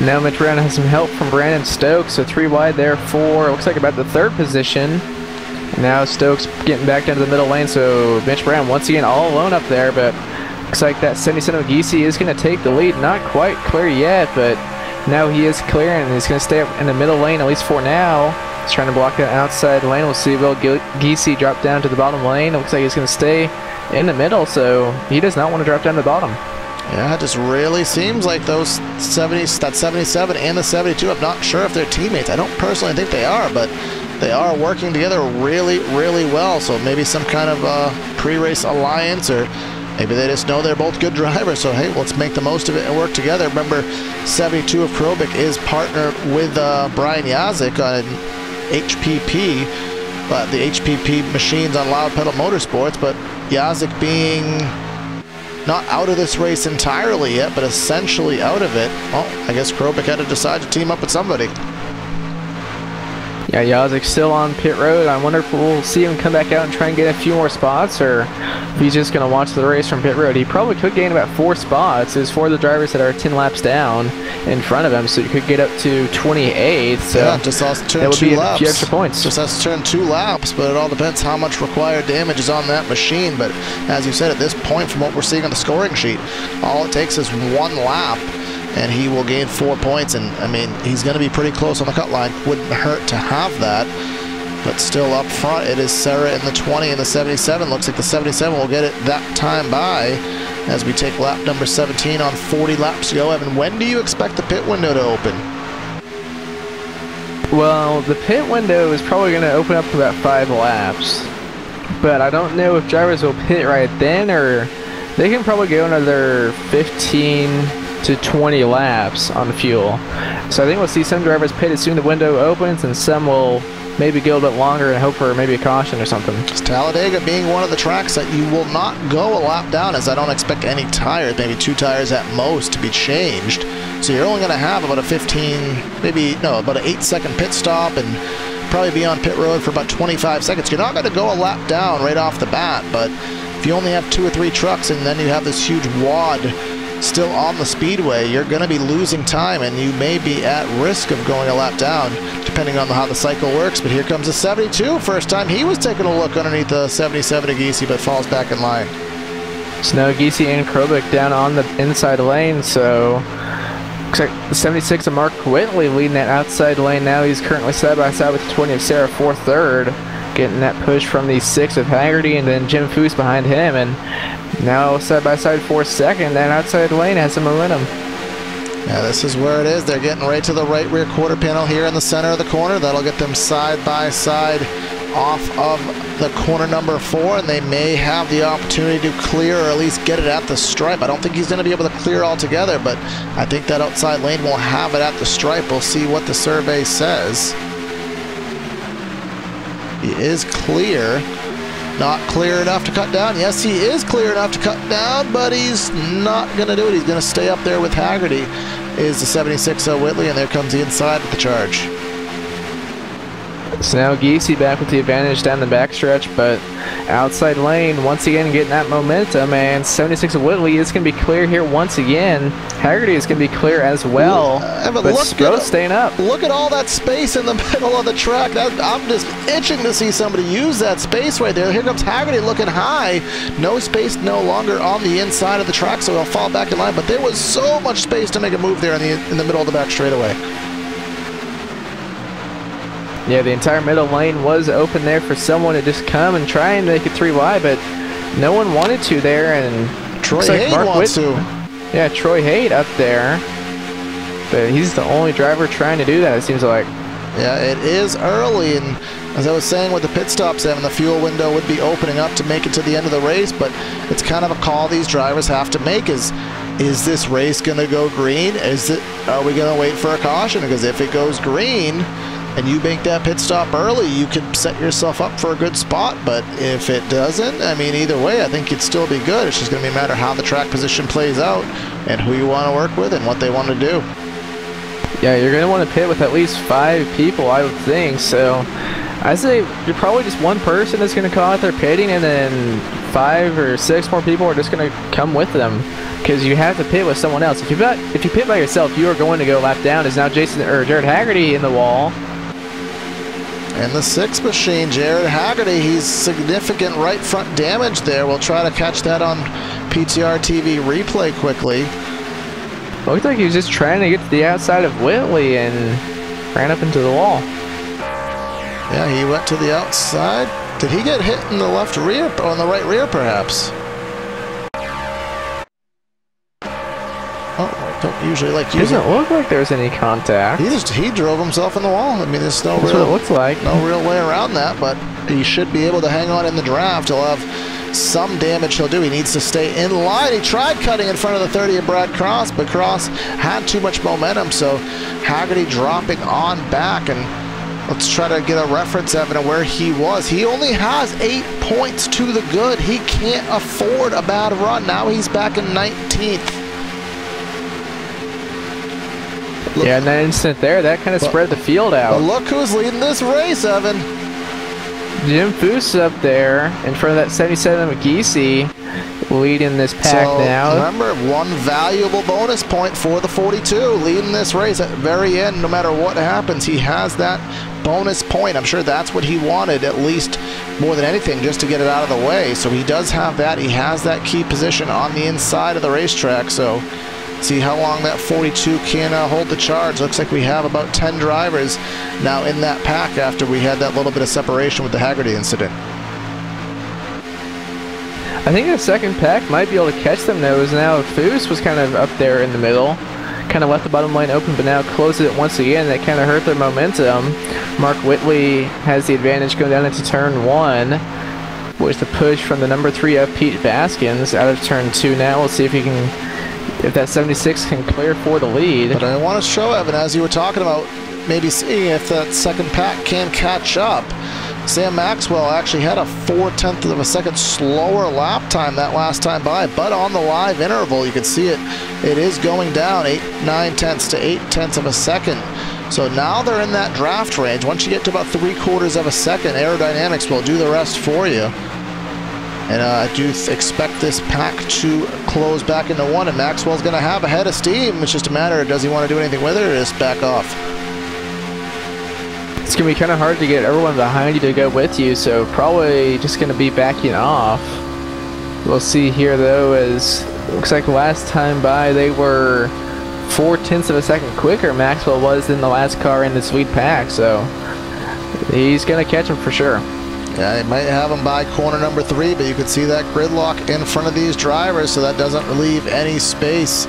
Now Mitch Brown has some help from Brandon Stokes, so 3 wide there for, looks like about the 3rd position. Now Stokes getting back down to the middle lane, so Mitch Brown once again all alone up there, but looks like that 77 of Giese is going to take the lead. Not quite clear yet, but now he is clear, and he's going to stay up in the middle lane, at least for now. He's trying to block that outside lane. We'll see Will Giese drop down to the bottom lane. It looks like he's going to stay in the middle, so he does not want to drop down to the bottom. Yeah, it just really seems like those 77 and the 72, I'm not sure if they're teammates. I don't personally think they are, but they are working together really, really well. So maybe some kind of pre-race alliance, or maybe they just know they're both good drivers. So hey, let's make the most of it and work together. Remember, 72 of Krobik is partnered with Brian Yazik on HPP, but the HPP machines on Loud Pedal Motorsports, but Yazik being not out of this race entirely yet, but essentially out of it. Well, I guess Krobik had to decide to team up with somebody. Yeah, Yazik's still on pit road. I wonder if we'll see him come back out and try and get a few more spots, or if he's just going to watch the race from pit road. He probably could gain about 4 spots. There's 4 of the drivers that are 10 laps down in front of him, so you could get up to 28th. So yeah, just has to turn that would 2 be laps. A few extra points. Just has to turn 2 laps, but it all depends how much required damage is on that machine. But as you said, at this point, from what we're seeing on the scoring sheet, all it takes is 1 lap, and he will gain 4 points. And I mean, he's going to be pretty close on the cut line. Wouldn't hurt to have that. But still up front, it is Sarah in the 20 and the 77. Looks like the 77 will get it that time by as we take lap number 17 on 40 laps to go. Evan, when do you expect the pit window to open? Well, the pit window is probably going to open up to about 5 laps. But I don't know if drivers will pit right then, or they can probably go another 15 to 20 laps on fuel. So I think we'll see some drivers pit as soon as the window opens, and some will maybe go a bit longer and hope for maybe a caution or something. Talladega being one of the tracks that you will not go a lap down, as I don't expect any tires, maybe 2 tires at most, to be changed. So you're only going to have about a 8-second pit stop, and probably be on pit road for about 25 seconds. You're not going to go a lap down right off the bat, but if you only have 2 or 3 trucks and then you have this huge wad still on the speedway, you're going to be losing time, and you may be at risk of going a lap down depending on how the cycle works. But here comes the 72. First time he was taking a look underneath the 77 of Giese, but falls back in line. So now Giese and Krobik down on the inside lane, so looks like the 76 of Mark Whitley leading that outside lane. Now he's currently side by side with the 20 of Sarah for 3rd, getting that push from the 6 of Haggerty, and then Jim Foose behind him, and now side by side for 2nd. That outside lane has some momentum. Yeah, this is where it is. They're getting right to the right rear quarter panel here in the center of the corner. That'll get them side by side off of the corner number 4, and they may have the opportunity to clear, or at least get it at the stripe. I don't think he's going to be able to clear altogether, but I think that outside lane will have it at the stripe. We'll see what the survey says. He is clear. Not clear enough to cut down. Yes, he is clear enough to cut down, but he's not going to do it. He's going to stay up there with Haggerty, is the 76 of Whitley, and there comes the inside with the charge. So now Giese back with the advantage down the backstretch, but outside lane once again getting that momentum, and 76 of Whitley is going to be clear here once again. Haggerty is going to be clear as well, but Stroh staying up. Look at all that space in the middle of the track. I'm just itching to see somebody use that space right there. Here comes Haggerty looking high. No space no longer on the inside of the track, so he'll fall back in line, but there was so much space to make a move there in the middle of the back straightaway. Yeah, the entire middle lane was open there for someone to just come and try and make it 3 wide, but no one wanted to there, and Troy Hayde wants to. Yeah, Troy Hayde up there, but he's the only driver trying to do that, it seems like. Yeah, it is early, and as I was saying with the pit stops, Evan, the fuel window would be opening up to make it to the end of the race, but it's kind of a call these drivers have to make is this race going to go green? Are we going to wait for a caution? Because if it goes green, and you make that pit stop early, you could set yourself up for a good spot. But if it doesn't, I mean, either way, I think it'd still be good. It's just going to be a matter of how the track position plays out and who you want to work with and what they want to do. Yeah, you're going to want to pit with at least 5 people, I would think. So I say you're probably just one person that's going to call out their pitting, and then 5 or 6 more people are just going to come with them, because you have to pit with someone else. If you pit by yourself, you are going to go lap down. Is now Jared Haggerty in the wall. And the 6 machine, Jared Haggerty, he's significant right front damage there. We'll try to catch that on PTRTV replay quickly. Looked like he was just trying to get to the outside of Whitley and ran up into the wall. Yeah, he went to the outside. Did he get hit in the left rear, or on the right rear perhaps? Don't usually like using. Doesn't look like there's any contact. He drove himself in the wall. I mean, there's That's what it looks like. No real way around that, but he should be able to hang on in the draft. He'll have some damage he'll do. He needs to stay in line. He tried cutting in front of the 30 of Brad Cross, but Cross had too much momentum, so Haggerty dropping on back. And let's try to get a reference, Evan, of where he was. He only has 8 points to the good. He can't afford a bad run. Now he's back in 19th. Yeah, in that instant there, that kind of spread the field out. But look who's leading this race, Evan. Jim Foose up there in front of that 77 McGeesey, leading this pack now. Remember, one valuable bonus point for the 42, leading this race at the very end. No matter what happens, he has that bonus point. I'm sure that's what he wanted, at least more than anything, just to get it out of the way. So he does have that. He has that key position on the inside of the racetrack. So see how long that 42 can hold the charge. Looks like we have about 10 drivers now in that pack after we had that little bit of separation with the Haggerty incident. I think the second pack might be able to catch them though, as now Foose was kind of up there in the middle. Kind of left the bottom line open, but now closes it once again. That kind of hurt their momentum. Mark Whitley has the advantage going down into turn 1 with the push from the number 3 of Pete Baskins out of turn 2 now. We'll see if he can, if that 76 can clear for the lead. But I want to show, Evan, as you were talking about, maybe seeing if that second pack can catch up. Sam Maxwell actually had a 0.4 of a second slower lap time that last time by, but on the live interval, you can see it is going down 9/10 to 0.8 of a second. So now they're in that draft range. Once you get to about 3/4 of a second, aerodynamics will do the rest for you. And I do expect this pack to close back into 1, and Maxwell's going to have a head of steam. It's just a matter of, does he want to do anything with it or just back off? It's going to be kind of hard to get everyone behind you to go with you, so probably just going to be backing off. We'll see here, though, as looks like last time by they were 0.4 of a second quicker, Maxwell was, than the last car in this lead pack, so he's going to catch him for sure. Yeah, he might have him by corner number 3, but you can see that gridlock in front of these drivers, so that doesn't leave any space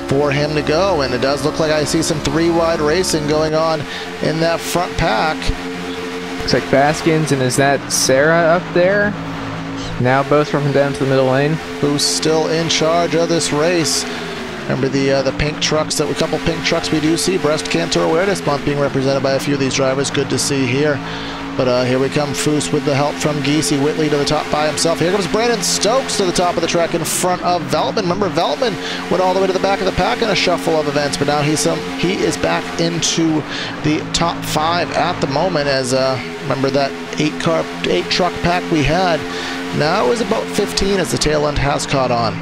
for him to go. And it does look like I see some 3-wide racing going on in that front pack. Looks like Baskins, and is that Sarah up there? Now both from down to the middle lane. Who's still in charge of this race. Remember the pink trucks, a couple pink trucks we do see. Breast Cancer Awareness Month being represented by a few of these drivers. Good to see here. But here we come, Foose with the help from Giese. Whitley to the top by himself. Here comes Brandon Stokes to the top of the track in front of Veltman. Remember, Veltman went all the way to the back of the pack in a shuffle of events, but now he is back into the top 5 at the moment. As remember that 8 truck pack we had now is about 15 as the tail end has caught on.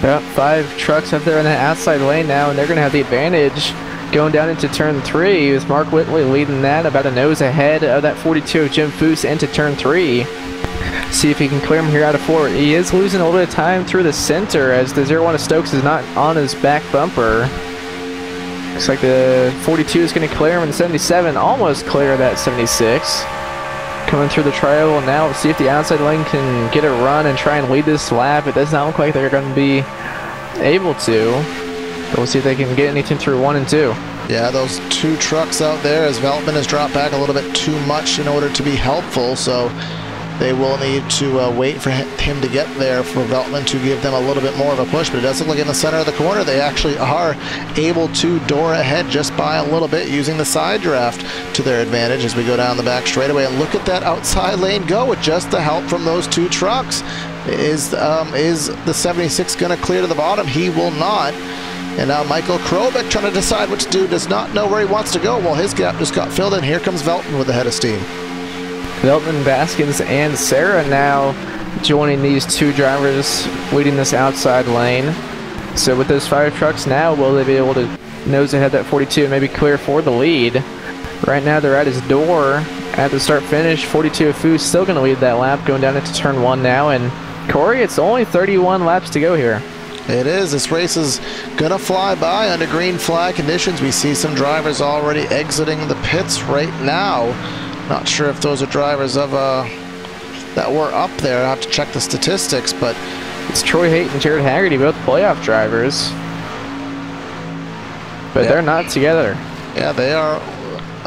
About 5 trucks up there in the outside lane now, and they're going to have the advantage going down into turn 3, with Mark Whitley leading that about a nose ahead of that 42 of Jim Foose into turn 3. See if he can clear him here out of 4. He is losing a little bit of time through the center as the 01 of Stokes is not on his back bumper. Looks like the 42 is going to clear him, and the 77 almost clear that 76. Coming through the triangle now. See if the outside lane can get a run and try and lead this lap. It does not look like they're going to be able to. But we'll see if they can get anything through 1 and 2. Yeah, those 2 trucks out there as Veltman has dropped back a little bit too much in order to be helpful, so they will need to wait for him to get there for Veltman to give them a little bit more of a push. But it does look like in the center of the corner they actually are able to door ahead just by a little bit using the side draft to their advantage as we go down the back straightaway. And look at that outside lane go with just the help from those 2 trucks. Is the 76 going to clear to the bottom? He will not. And now Michael Krobek trying to decide what to do, does not know where he wants to go. Well, his gap just got filled in. Here comes Veltman with the head of steam. Veltman, Baskins, and Sarah now joining these 2 drivers leading this outside lane. So with those 5 trucks now, will they be able to nose ahead that 42 and maybe clear for the lead? Right now they're at his door at the start-finish. 42 of Foose still going to lead that lap going down into turn 1 now. And Corey, it's only 31 laps to go here. It is. This race is going to fly by under green flag conditions. We see some drivers already exiting the pits right now. Not sure if those are drivers of that were up there. I have to check the statistics, but it's Troy Haight and Jared Haggerty, both playoff drivers. But they're not together. Yeah, they are.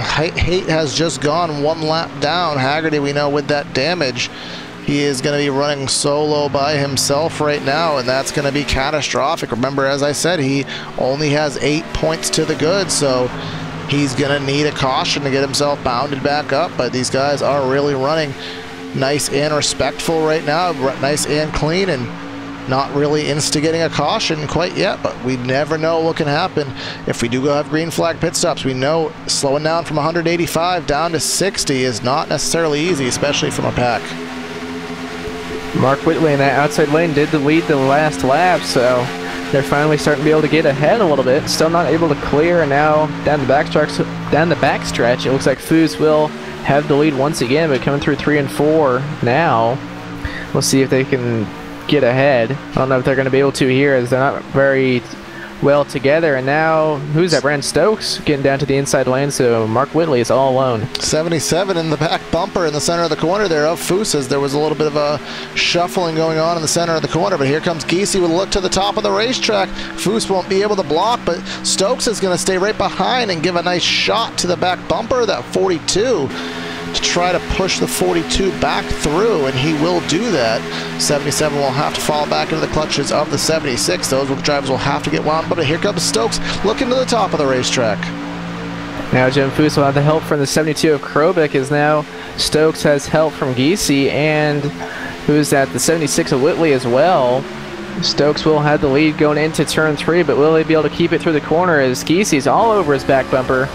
Haight has just gone 1 lap down. Haggerty, we know with that damage, he is going to be running solo by himself right now, and that's going to be catastrophic. Remember, as I said, he only has 8 points to the good, so he's going to need a caution to get himself bounded back up. But these guys are really running nice and respectful right now, nice and clean, and not really instigating a caution quite yet. But we never know what can happen if we do go have green flag pit stops. We know slowing down from 185 down to 60 is not necessarily easy, especially from a pack. Mark Whitley in that outside lane did lead the last lap, so they're finally starting to be able to get ahead a little bit. Still not able to clear, and now down the backstretch, it looks like Foose will have the lead once again, but coming through 3 and 4 now. We'll see if they can get ahead. I don't know if they're going to be able to here, as they're not very well together. And now, who's that? Brandon Stokes getting down to the inside lane, so Mark Whitley is all alone. 77 in the back bumper in the center of the corner there of Foose's. There was a little bit of a shuffling going on in the center of the corner, but here comes Giese with a look to the top of the racetrack. Foose won't be able to block, but Stokes is going to stay right behind and give a nice shot to the back bumper of that 42 to try to push the 42 back through, and he will do that. 77 will have to fall back into the clutches of the 76. Those drivers will have to get wound up. But here comes Stokes looking to the top of the racetrack. Now Jim Foose will have the help from the 72 of Krobek, as now Stokes has help from Giese, and who's at the 76 of Whitley as well. Stokes will have the lead going into turn 3, but will he be able to keep it through the corner as Giese's all over his back bumper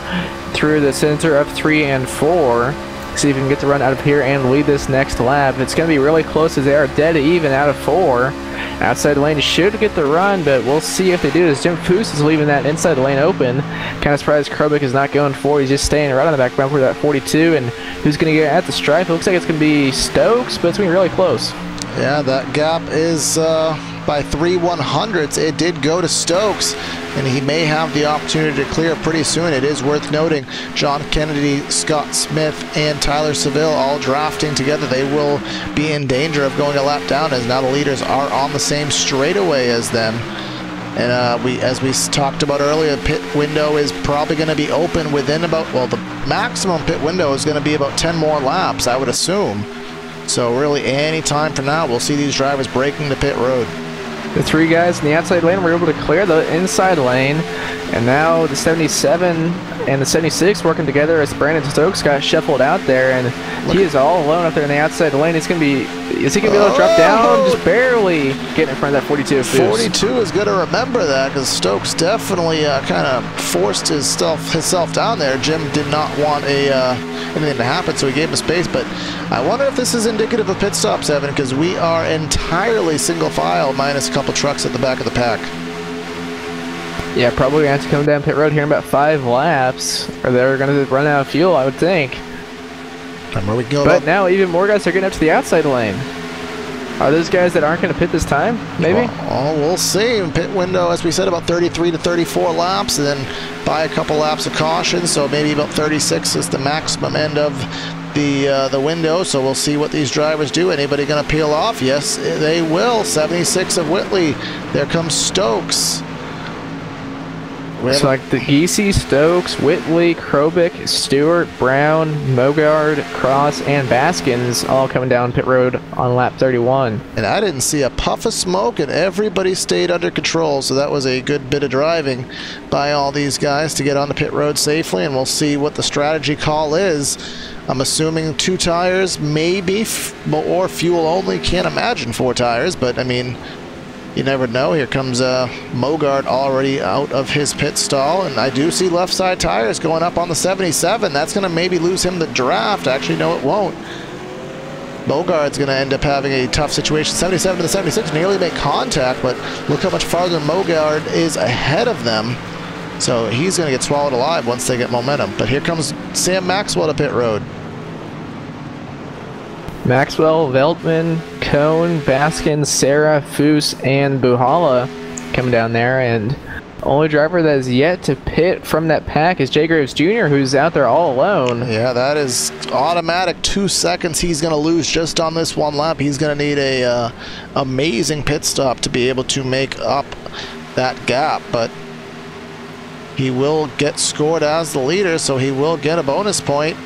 through the center of 3 and 4. See if he can get the run out of here and lead this next lap. It's going to be really close as they are dead even out of 4. Outside lane should get the run, but we'll see if they do, as Jim Foose is leaving that inside lane open. Kind of surprised Krobek is not going forward. He's just staying right on the back bumper of that 42. And who's going to get at the stripe? It looks like it's going to be Stokes, but it's going to be really close. Yeah, that gap is by 3/100ths. It did go to Stokes, and he may have the opportunity to clear pretty soon. It is worth noting John Kennedy, Scott Smith, and Tyler Seville all drafting together. They will be in danger of going a lap down, as now the leaders are on the same straightaway as them. And as we talked about earlier, pit window is probably going to be open within about, well, the maximum pit window is going to be about 10 more laps, I would assume. So really any time from now, we'll see these drivers breaking the pit road. The 3 guys in the outside lane were able to clear the inside lane, and now the 77 and the 76 working together as Brandon Stokes got shuffled out there, and he is all alone up there in the outside lane. He's gonna be, is he gonna be able to drop down? Just barely getting in front of that 42 of Foos. 42 is gonna remember that, because Stokes definitely kind of forced himself down there. Jim did not want anything to happen, so he gave him space. But I wonder if this is indicative of pit stops, Evan, because we are entirely single file minus a couple trucks at the back of the pack. Yeah, probably gonna have to come down pit road here in about 5 laps, or they're gonna run out of fuel, I would think. And where we go. But now even more guys are getting up to the outside lane. Are those guys that aren't gonna pit this time? Maybe. Well, we'll see. Pit window, as we said, about 33 to 34 laps, and then by a couple laps of caution. So maybe about 36 is the maximum end of the window. So we'll see what these drivers do. Anybody going to peel off? Yes, they will. 76 of Whitley. There comes Stokes. So like the Giese, Stokes, Whitley, Krobik, Stewart, Brown, Mogard, Cross, and Baskins all coming down pit road on lap 31. And I didn't see a puff of smoke, and everybody stayed under control. So that was a good bit of driving by all these guys to get on the pit road safely. And we'll see what the strategy call is. I'm assuming 2 tires, maybe, or fuel only. Can't imagine 4 tires, but I mean, you never know. Here comes Mogard already out of his pit stall, and I do see left side tires going up on the 77. That's going to maybe lose him the draft. Actually, no, it won't. Mogard's going to end up having a tough situation. 77 to the 76 nearly make contact, but look how much farther Mogard is ahead of them. So he's going to get swallowed alive once they get momentum. But here comes Sam Maxwell to pit road. Maxwell, Veltman, Cohn, Baskin, Sarah, Foos, and Buhala coming down there, and only driver that is yet to pit from that pack is Jay Graves Jr., who's out there all alone. Yeah, that is automatic 2 seconds he's going to lose just on this 1 lap. He's going to need a amazing pit stop to be able to make up that gap, but he will get scored as the leader, so he will get a bonus point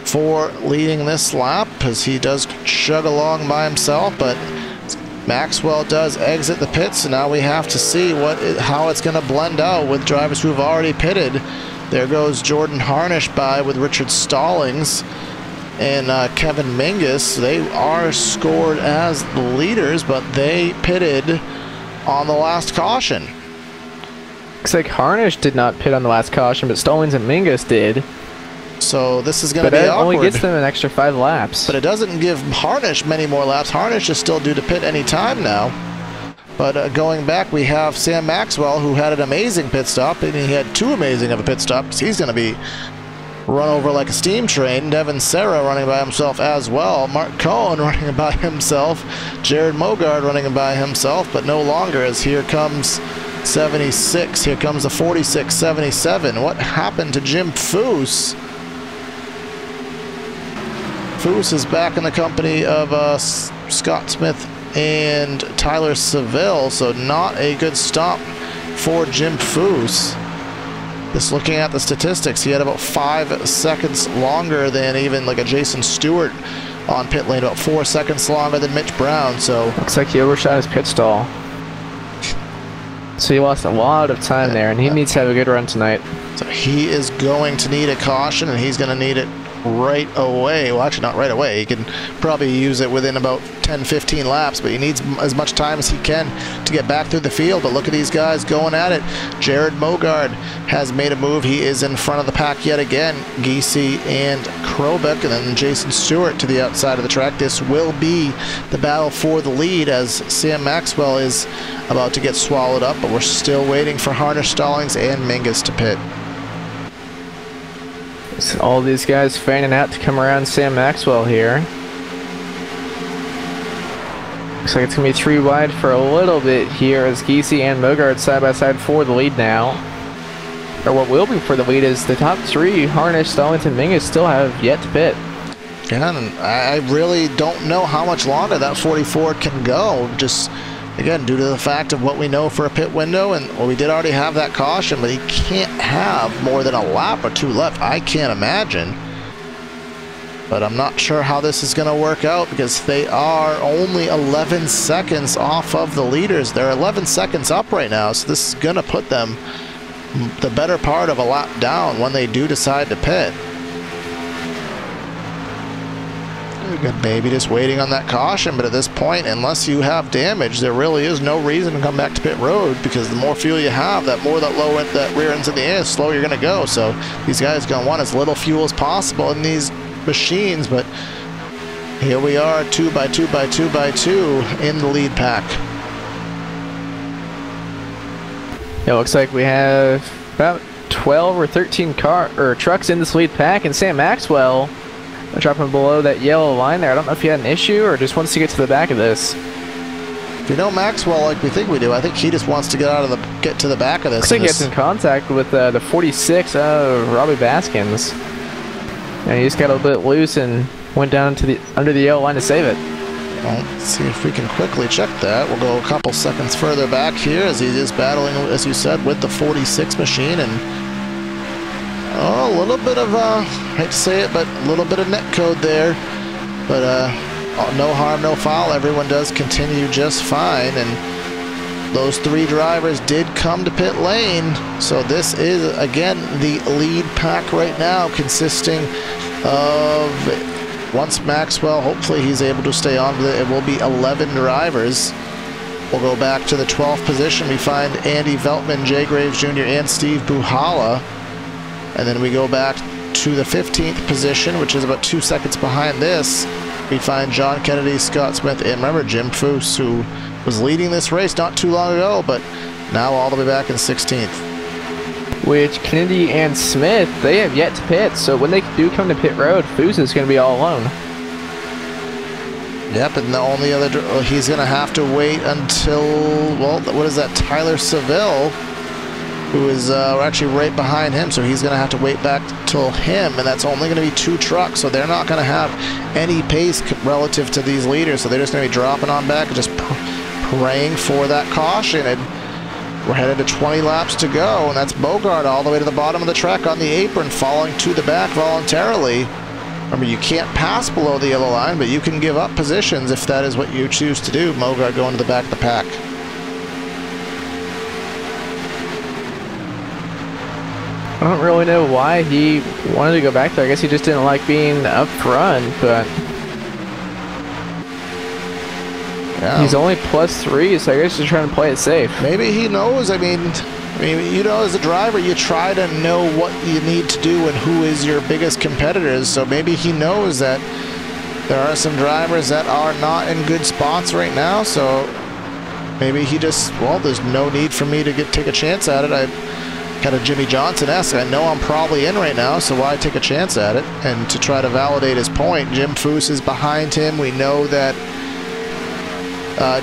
for leading this lap, as he does chug along by himself. But Maxwell does exit the pits, so now we have to see how it's going to blend out with drivers who have already pitted. There goes Jordan Harnish by with Richard Stallings and Kevin Mingus. They are scored as the leaders, but they pitted on the last caution. Looks like Harnish did not pit on the last caution, but Stallings and Mingus did. So this is going to be awkward. But it only gets them an extra 5 laps. But it doesn't give Harnish many more laps. Harnish is still due to pit any time now. But going back, we have Sam Maxwell, who had an amazing pit stop, and he had 2 amazing of a pit stops. He's going to be run over like a steam train. Devin Serra running by himself as well. Mark Cohen running by himself. Jared Mogard running by himself, but no longer, as here comes 76. Here comes the 46, 77. What happened to Jim Foos? Foos is back in the company of Scott Smith and Tyler Seville, so not a good stop for Jim Foos. Just looking at the statistics, he had about 5 seconds longer than even like a Jason Stewart on pit lane, about 4 seconds longer than Mitch Brown. So looks like he overshot his pit stall. So he lost a lot of time there, and he needs to have a good run tonight. So he is going to need a caution, and he's going to need it right away. Well, actually not right away. He can probably use it within about 10-15 laps, but he needs as much time as he can to get back through the field. But look at these guys going at it. Jared Mogard has made a move. He is in front of the pack yet again. Giese and Krobik, and then Jason Stewart to the outside of the track. This will be the battle for the lead, as Sam Maxwell is about to get swallowed up, but we're still waiting for Harnish, Stallings, and Mingus to pit. So all these guys fanning out to come around Sam Maxwell here. Looks like it's going to be 3 wide for a little bit here, as Giese and Mogard side by side for the lead now. Or what will be for the lead is the top 3, Harnish, Stallings, and Mingus, still have yet to pit. Yeah, and I really don't know how much longer that 44 can go. Just, again, due to the fact of what we know for a pit window, and well, we did already have that caution, but he can't have more than a lap or 2 left. I can't imagine. But I'm not sure how this is going to work out because they are only 11 seconds off of the leaders. They're 11 seconds up right now, so this is going to put them the better part of a lap down when they do decide to pit. Maybe just waiting on that caution, but at this point, unless you have damage, there really is no reason to come back to pit road, because the more fuel you have, that more that rear end's in the air, the slower you're going to go. So these guys are going to want as little fuel as possible in these machines, but here we are, 2 by 2 by 2 by 2 in the lead pack. It looks like we have about 12 or 13 trucks in this lead pack, and Sam Maxwell dropping below that yellow line there. I don't know if he had an issue or just wants to get to the back of this. If you know Maxwell like we think we do, I think he just wants to get to the back of this. Looks like he gets in contact with the 46 of Robbie Baskins, and he just got a little bit loose and went down to under the yellow line to save it. Well, let's see if we can quickly check that. We'll go a couple seconds further back here as he is battling, as you said, with the 46 machine, and a little bit of, I hate to say it, but a little bit of net code there. But no harm, no foul. Everyone does continue just fine, and those 3 drivers did come to pit lane. So this is, again, the lead pack right now, consisting of, once Maxwell, hopefully he's able to stay on with it, it will be 11 drivers. We'll go back to the 12th position. We find Andy Veltman, Jay Graves Jr., and Steve Buhala. And then we go back to the 15th position, which is about 2 seconds behind this. We find John Kennedy, Scott Smith, and remember Jim Foose, who was leading this race not too long ago, but now all the way back in 16th. Which Kennedy and Smith, they have yet to pit, so when they do come to pit road, Foose is going to be all alone. Yep, and the only other, he's going to have to wait until, well, what is that, Tyler Seville, who is actually right behind him, so he's going to have to wait back till him, and that's only going to be 2 trucks, so they're not going to have any pace relative to these leaders, so they're just going to be dropping on back and just praying for that caution. And we're headed to 20 laps to go, and that's Bogart all the way to the bottom of the track on the apron, falling to the back voluntarily. Remember, you can't pass below the yellow line, but you can give up positions if that is what you choose to do. Bogart going to the back of the pack. I don't really know why he wanted to go back there. I guess he just didn't like being up front, but yeah, he's only +3, so I guess he's trying to play it safe. Maybe he knows. I mean, you know, as a driver, you try to know what you need to do and who is your biggest competitors. So maybe he knows that there are some drivers that are not in good spots right now. So maybe he just, well, there's no need for me to take a chance at it. Kind of Jimmy Johnson-esque. I know I'm probably in right now, so why take a chance at it? And to try to validate his point, Jim Foose is behind him. We know that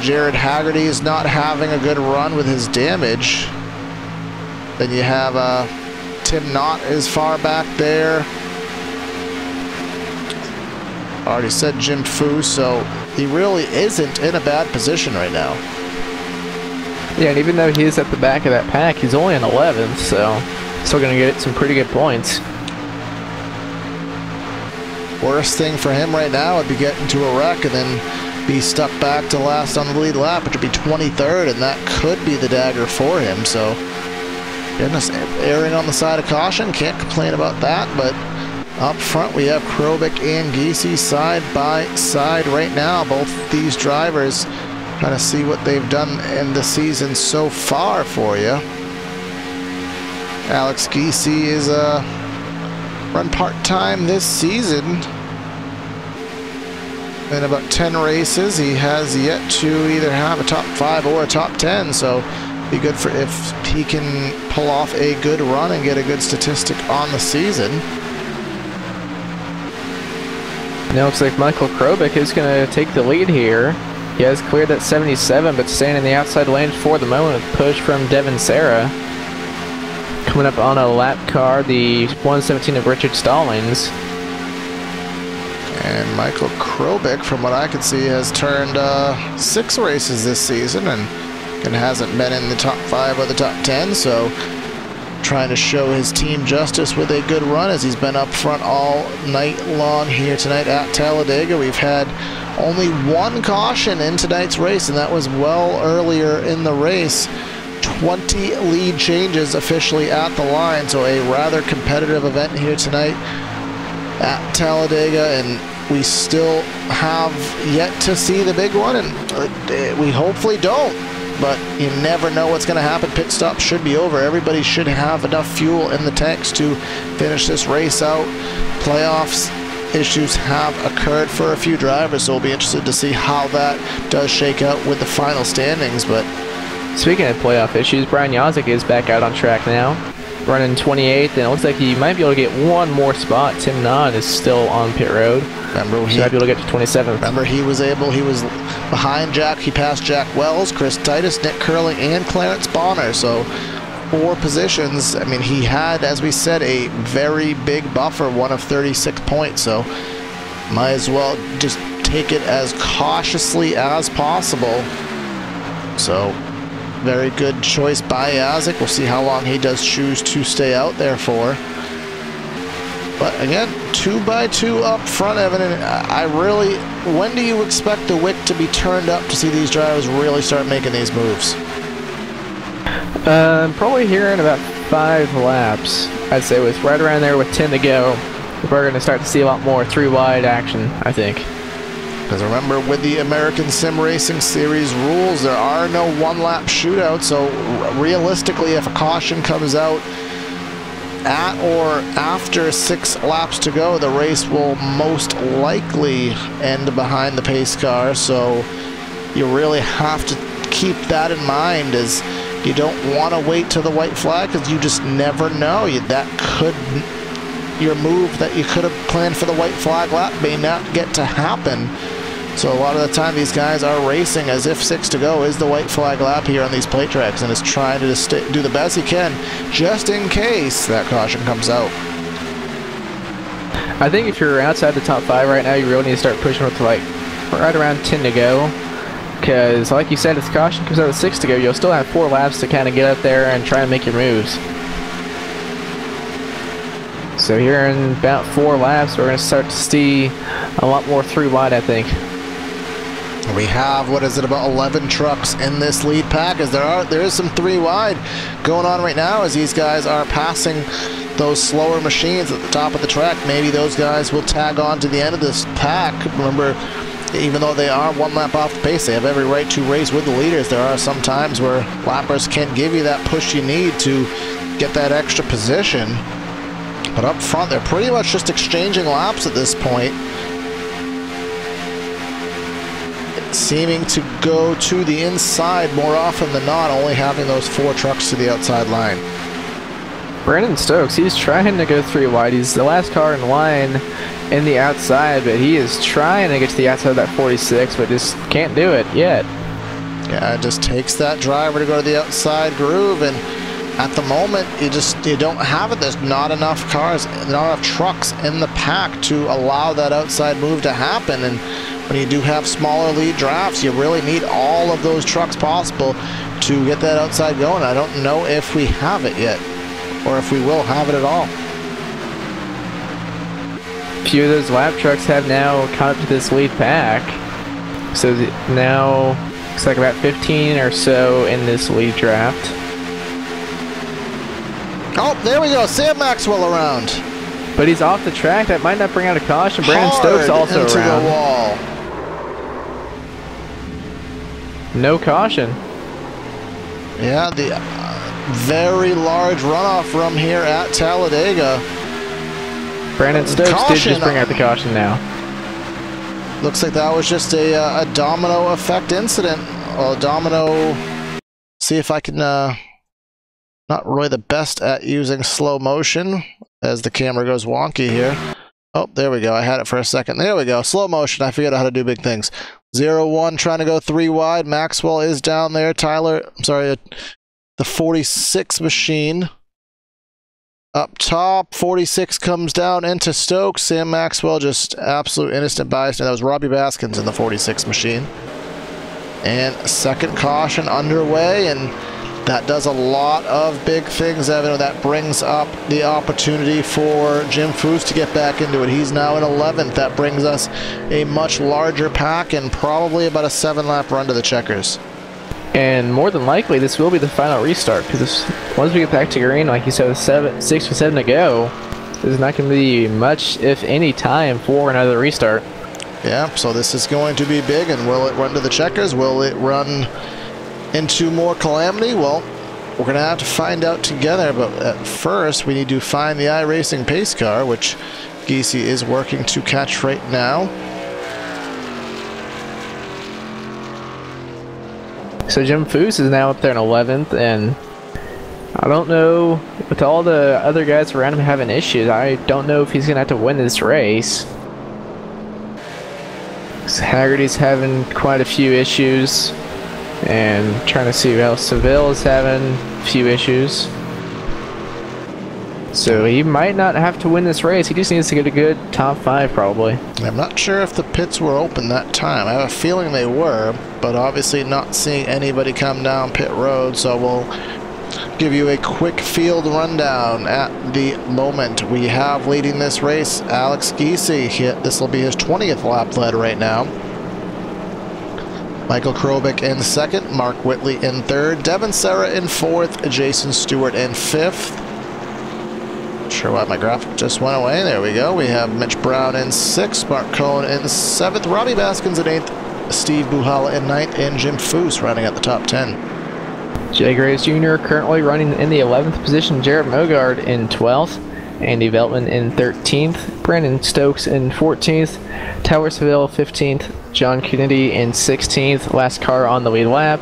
Jared Haggerty is not having a good run with his damage. Then you have Tim Knott is far back there. Already said Jim Foose, so he really isn't in a bad position right now. Yeah, and even though he is at the back of that pack, he's only in 11th, so still going to get some pretty good points. Worst thing for him right now would be getting to a wreck and then be stuck back to last on the lead lap, which would be 23rd, and that could be the dagger for him. So, goodness, erring on the side of caution, can't complain about that. But up front, we have Krobik and Giese side by side right now. Both these drivers trying to see what they've done in the season so far for you. Alex Giese is run part-time this season in about 10 races. He has yet to either have a top 5 or a top 10, so be good for if he can pull off a good run and get a good statistic on the season. And it looks like Michael Krobik is going to take the lead here. He has cleared that 77, but staying in the outside lane for the moment. Push from Devin Serra. Coming up on a lap car, the 117 of Richard Stallings. And Michael Krobik, from what I can see, has turned 6 races this season and hasn't been in the top 5 or the top 10. So trying to show his team justice with a good run, as he's been up front all night long here tonight at Talladega. We've had only one caution in tonight's race, and that was well earlier in the race. 20 lead changes officially at the line, so a rather competitive event here tonight at Talladega, and we still have yet to see the big one, and we hopefully don't, but you never know what's going to happen. Pit stop should be over. Everybody should have enough fuel in the tanks to finish this race out. Playoffs issues have occurred for a few drivers, so we'll be interested to see how that does shake out with the final standings. But speaking of playoff issues, Brian Yazik is back out on track now, running 28th, and it looks like he might be able to get one more spot. Tim Nod is still on pit road. Remember, he might be able to get to 27th. Remember, he was behind Jack. He passed Jack Wells, Chris Titus, Nick Curling, and Clarence Bonner. So 4 positions. I mean, he had, as we said, a very big buffer, one of 36 points. So might as well just take it as cautiously as possible. So very good choice by Yazik. We'll see how long he does choose to stay out there for. But again, 2x2 up front, Evan. And when do you expect the wick to be turned up to see these drivers really start making these moves? Probably here in about 5 laps. I'd say with right around there with 10 to go. We're going to start to see a lot more 3-wide action, I think. Because remember, with the American Sim Racing Series rules, there are no one-lap shootouts. So realistically, if a caution comes out at or after 6 laps to go, the race will most likely end behind the pace car. So you really have to keep that in mind, as you don't want to wait till the white flag, because you just never know. Your move that you could have planned for the white flag lap may not get to happen. So a lot of the time these guys are racing as if 6 to go is the white flag lap here on these plate tracks, and is trying to do the best he can just in case that caution comes out. I think if you're outside the top 5 right now, you really need to start pushing with like right around 10 to go, because like you said, if the caution comes out at 6 to go, you'll still have 4 laps to kind of get up there and try and make your moves. So here in about 4 laps, we're going to start to see a lot more 3-wide, I think. We have, what is it, about 11 trucks in this lead pack, as there is some 3-wide going on right now, as these guys are passing those slower machines at the top of the track. Maybe those guys will tag on to the end of this pack. Remember, even though they are 1 lap off the pace, they have every right to race with the leaders. There are some times where lappers can't give you that push you need to get that extra position. But up front, they're pretty much just exchanging laps at this point, seeming to go to the inside more often than not, only having those 4 trucks to the outside line. Brandon Stokes, he's trying to go 3-wide. He's the last car in line in the outside, but he is trying to get to the outside of that 46, but just can't do it yet. Yeah, it just takes that driver to go to the outside groove, and at the moment, you don't have it. There's not enough cars, not enough trucks in the pack to allow that outside move to happen. And when you do have smaller lead drafts, you really need all of those trucks possible to get that outside going. I don't know if we have it yet, or if we will have it at all. A few of those lap trucks have now caught up to this lead pack. So now looks like about 15 or so in this lead draft. Oh, there we go. Sam Maxwell around. But he's off the track. That might not bring out a caution. Brandon Stokes also into around. The wall. No caution. Yeah, the very large runoff from here at Talladega. Brandon Stokes caution. did just bring out the caution now. Looks like that was just a domino effect incident. Well, domino. See if I can. Not really the best at using slow motion as the camera goes wonky here. Oh, there we go. I had it for a second. There we go. Slow motion. I figured out how to do big things. 0-1 trying to go 3-wide. Maxwell is down there. The 46 machine. Up top, 46 comes down into Stokes. Sam Maxwell just absolute innocent bystander. That was Robbie Baskins in the 46 machine. And second caution underway, and That does a lot of big things, Evan. That brings up the opportunity for Jim Foose to get back into it. He's now in 11th. That brings us a much larger pack and probably about a 7-lap run to the checkers. And more than likely, this will be the final restart, because once we get back to green, like you said, with 6 or 7 to go, there's not going to be much, if any, time for another restart. Yeah, so this is going to be big, and will it run to the checkers? Will it run into more calamity? Well, we're going to have to find out together, but at first we need to find the iRacing pace car, which Giese is working to catch right now. So Jim Foose is now up there in 11th, and I don't know, with all the other guys around him having issues, I don't know if he's going to have to win this race. Haggerty's having quite a few issues, and trying to see who else. Seville is having a few issues. So he might not have to win this race. He just needs to get a good top 5 probably. I'm not sure if the pits were open that time. I have a feeling they were, but obviously not seeing anybody come down pit road, so we'll give you a quick field rundown at the moment. We have leading this race Alex Giese. This will be his 20th lap led right now. Michael Krobik in 2nd, Mark Whitley in 3rd, Devin Serra in 4th, Jason Stewart in 5th. Not sure why my graphic just went away. There we go. We have Mitch Brown in 6th, Mark Cohn in 7th, Robbie Baskins in 8th, Steve Buhala in 9th, and Jim Foose running at the top 10. Jay Graves Jr. currently running in the 11th position, Jared Mogard in 12th, Andy Veltman in 13th, Brandon Stokes in 14th, Tyler Seville 15th, John Kennedy in 16th, last car on the lead lap,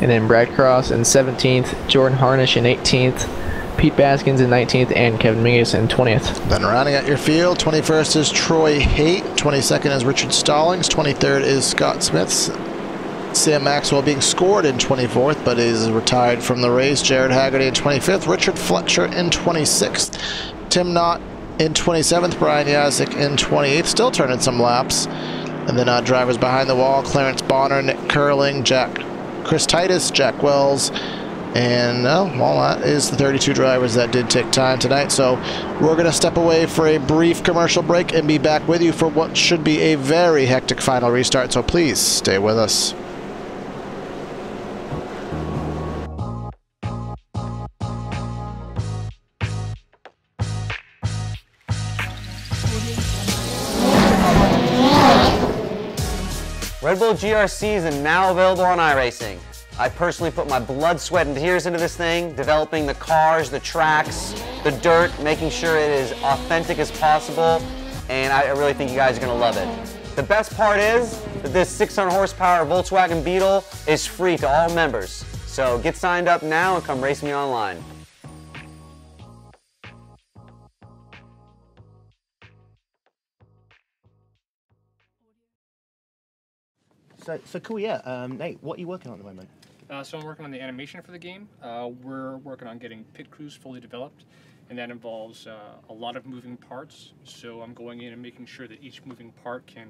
and then Brad Cross in 17th, Jordan Harnish in 18th, Pete Baskins in 19th, and Kevin Mingus in 20th. Then rounding out your field, 21st is Troy Haight, 22nd is Richard Stallings, 23rd is Scott Smith, Sam Maxwell being scored in 24th, but is retired from the race. Jared Haggerty in 25th, Richard Fletcher in 26th, Tim Knott in 27th, Brian Yazik in 28th, still turning some laps. And then drivers behind the wall, Clarence Bonner, Nick Curling, Chris Titus, Jack Wells, and well, that is the 32 drivers that did take time tonight. So we're going to step away for a brief commercial break and be back with you for what should be a very hectic final restart. So please stay with us. Red Bull GRCs are now available on iRacing. I personally put my blood, sweat, and tears into this thing, developing the cars, the tracks, the dirt, making sure it is authentic as possible, and I really think you guys are going to love it. The best part is that this 600 horsepower Volkswagen Beetle is free to all members. So get signed up now and come race me online. So cool, yeah. Nate, what are you working on at the moment? So I'm working on the animation for the game. We're working on getting pit crews fully developed, and that involves a lot of moving parts. So I'm going in and making sure that each moving part can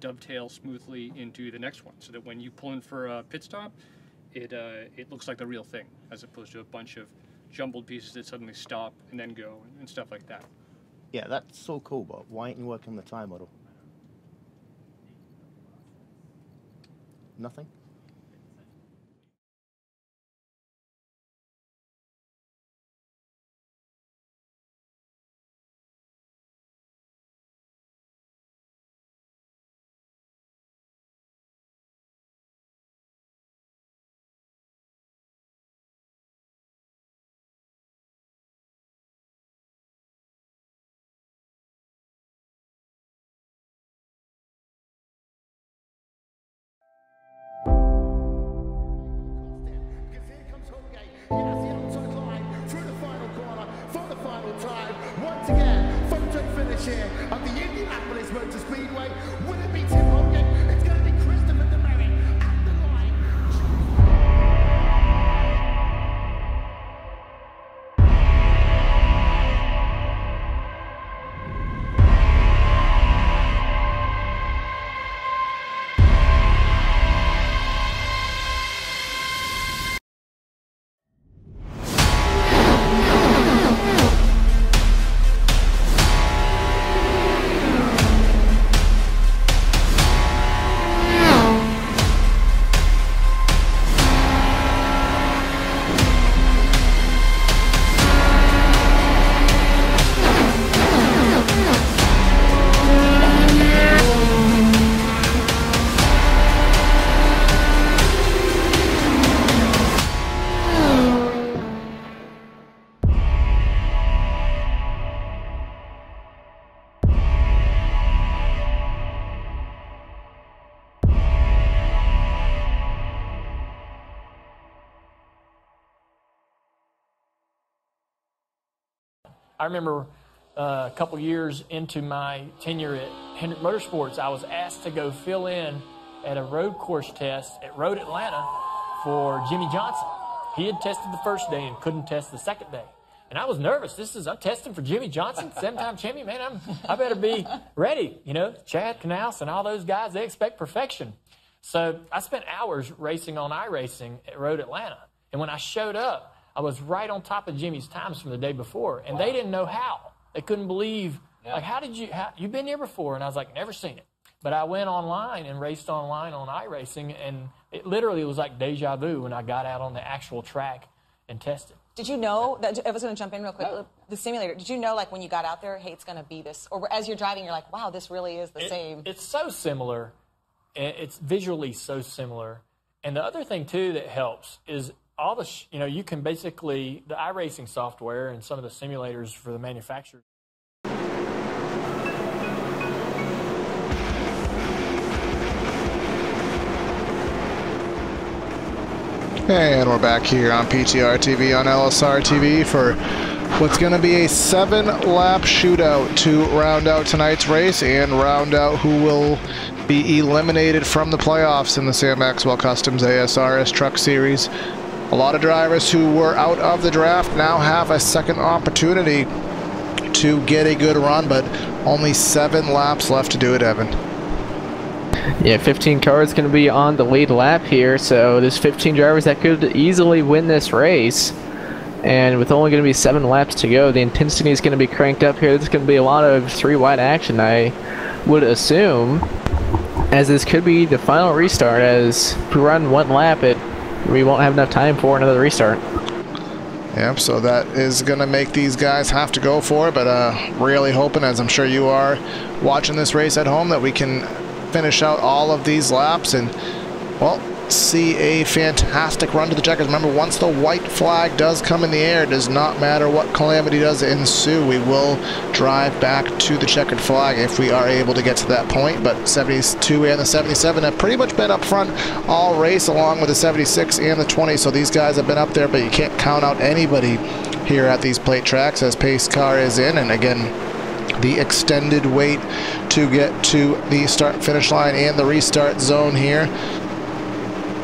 dovetail smoothly into the next one, so that when you pull in for a pit stop, it looks like the real thing, as opposed to a bunch of jumbled pieces that suddenly stop and then go and stuff like that. Yeah, that's so cool, but why aren't you working on the time model? Nothing? Once again, photo finish here at the Indianapolis Motor Speedway. Will it be Tim Hogan? It's going to be Christopher DeMary. I remember a couple years into my tenure at Hendrick Motorsports, I was asked to go fill in at a road course test at Road Atlanta for Jimmy Johnson. He had tested the first day and couldn't test the second day. And I was nervous. I'm testing for Jimmy Johnson, 7-time champion. Man, I better be ready. You know, Chad Knaus and all those guys, they expect perfection. So I spent hours racing on iRacing at Road Atlanta. And when I showed up, I was right on top of Jimmy's times from the day before. And they didn't know how. They couldn't believe, like, you've been here before? And I was like, never seen it. But I went online and raced online on iRacing, and it literally was like deja vu when I got out on the actual track and tested. Did you know that, I was going to jump in real quick, the simulator, did you know, like, when you got out there, hey, it's going to be this, or as you're driving, you're like, wow, this really is the same? It's so similar. It's visually so similar. And the other thing, too, that helps is all the, you can basically, the iRacing software and some of the simulators for the manufacturers. And we're back here on PTRTV on LSRTV for what's going to be a 7-lap shootout to round out tonight's race and round out who will be eliminated from the playoffs in the Sam Maxwell Customs ASRS Truck Series. A lot of drivers who were out of the draft now have a second opportunity to get a good run, but only 7 laps left to do it, Evan. Yeah, 15 cars going to be on the lead lap here, so there's 15 drivers that could easily win this race. And with only going to be 7 laps to go, the intensity is going to be cranked up here. There's going to be a lot of 3-wide action, I would assume, as this could be the final restart. As if we run 1 lap, we won't have enough time for another restart. Yep, so that is going to make these guys have to go for it, but really hoping, as I'm sure you are watching this race at home, that we can finish out all of these laps and, well, see a fantastic run to the checkers. Remember, once the white flag does come in the air, it does not matter what calamity does ensue. We will drive back to the checkered flag if we are able to get to that point. But 72 and the 77 have pretty much been up front all race, along with the 76 and the 20. So these guys have been up there, but you can't count out anybody here at these plate tracks as pace car is in. And again, the extended wait to get to the start-finish line and the restart zone here.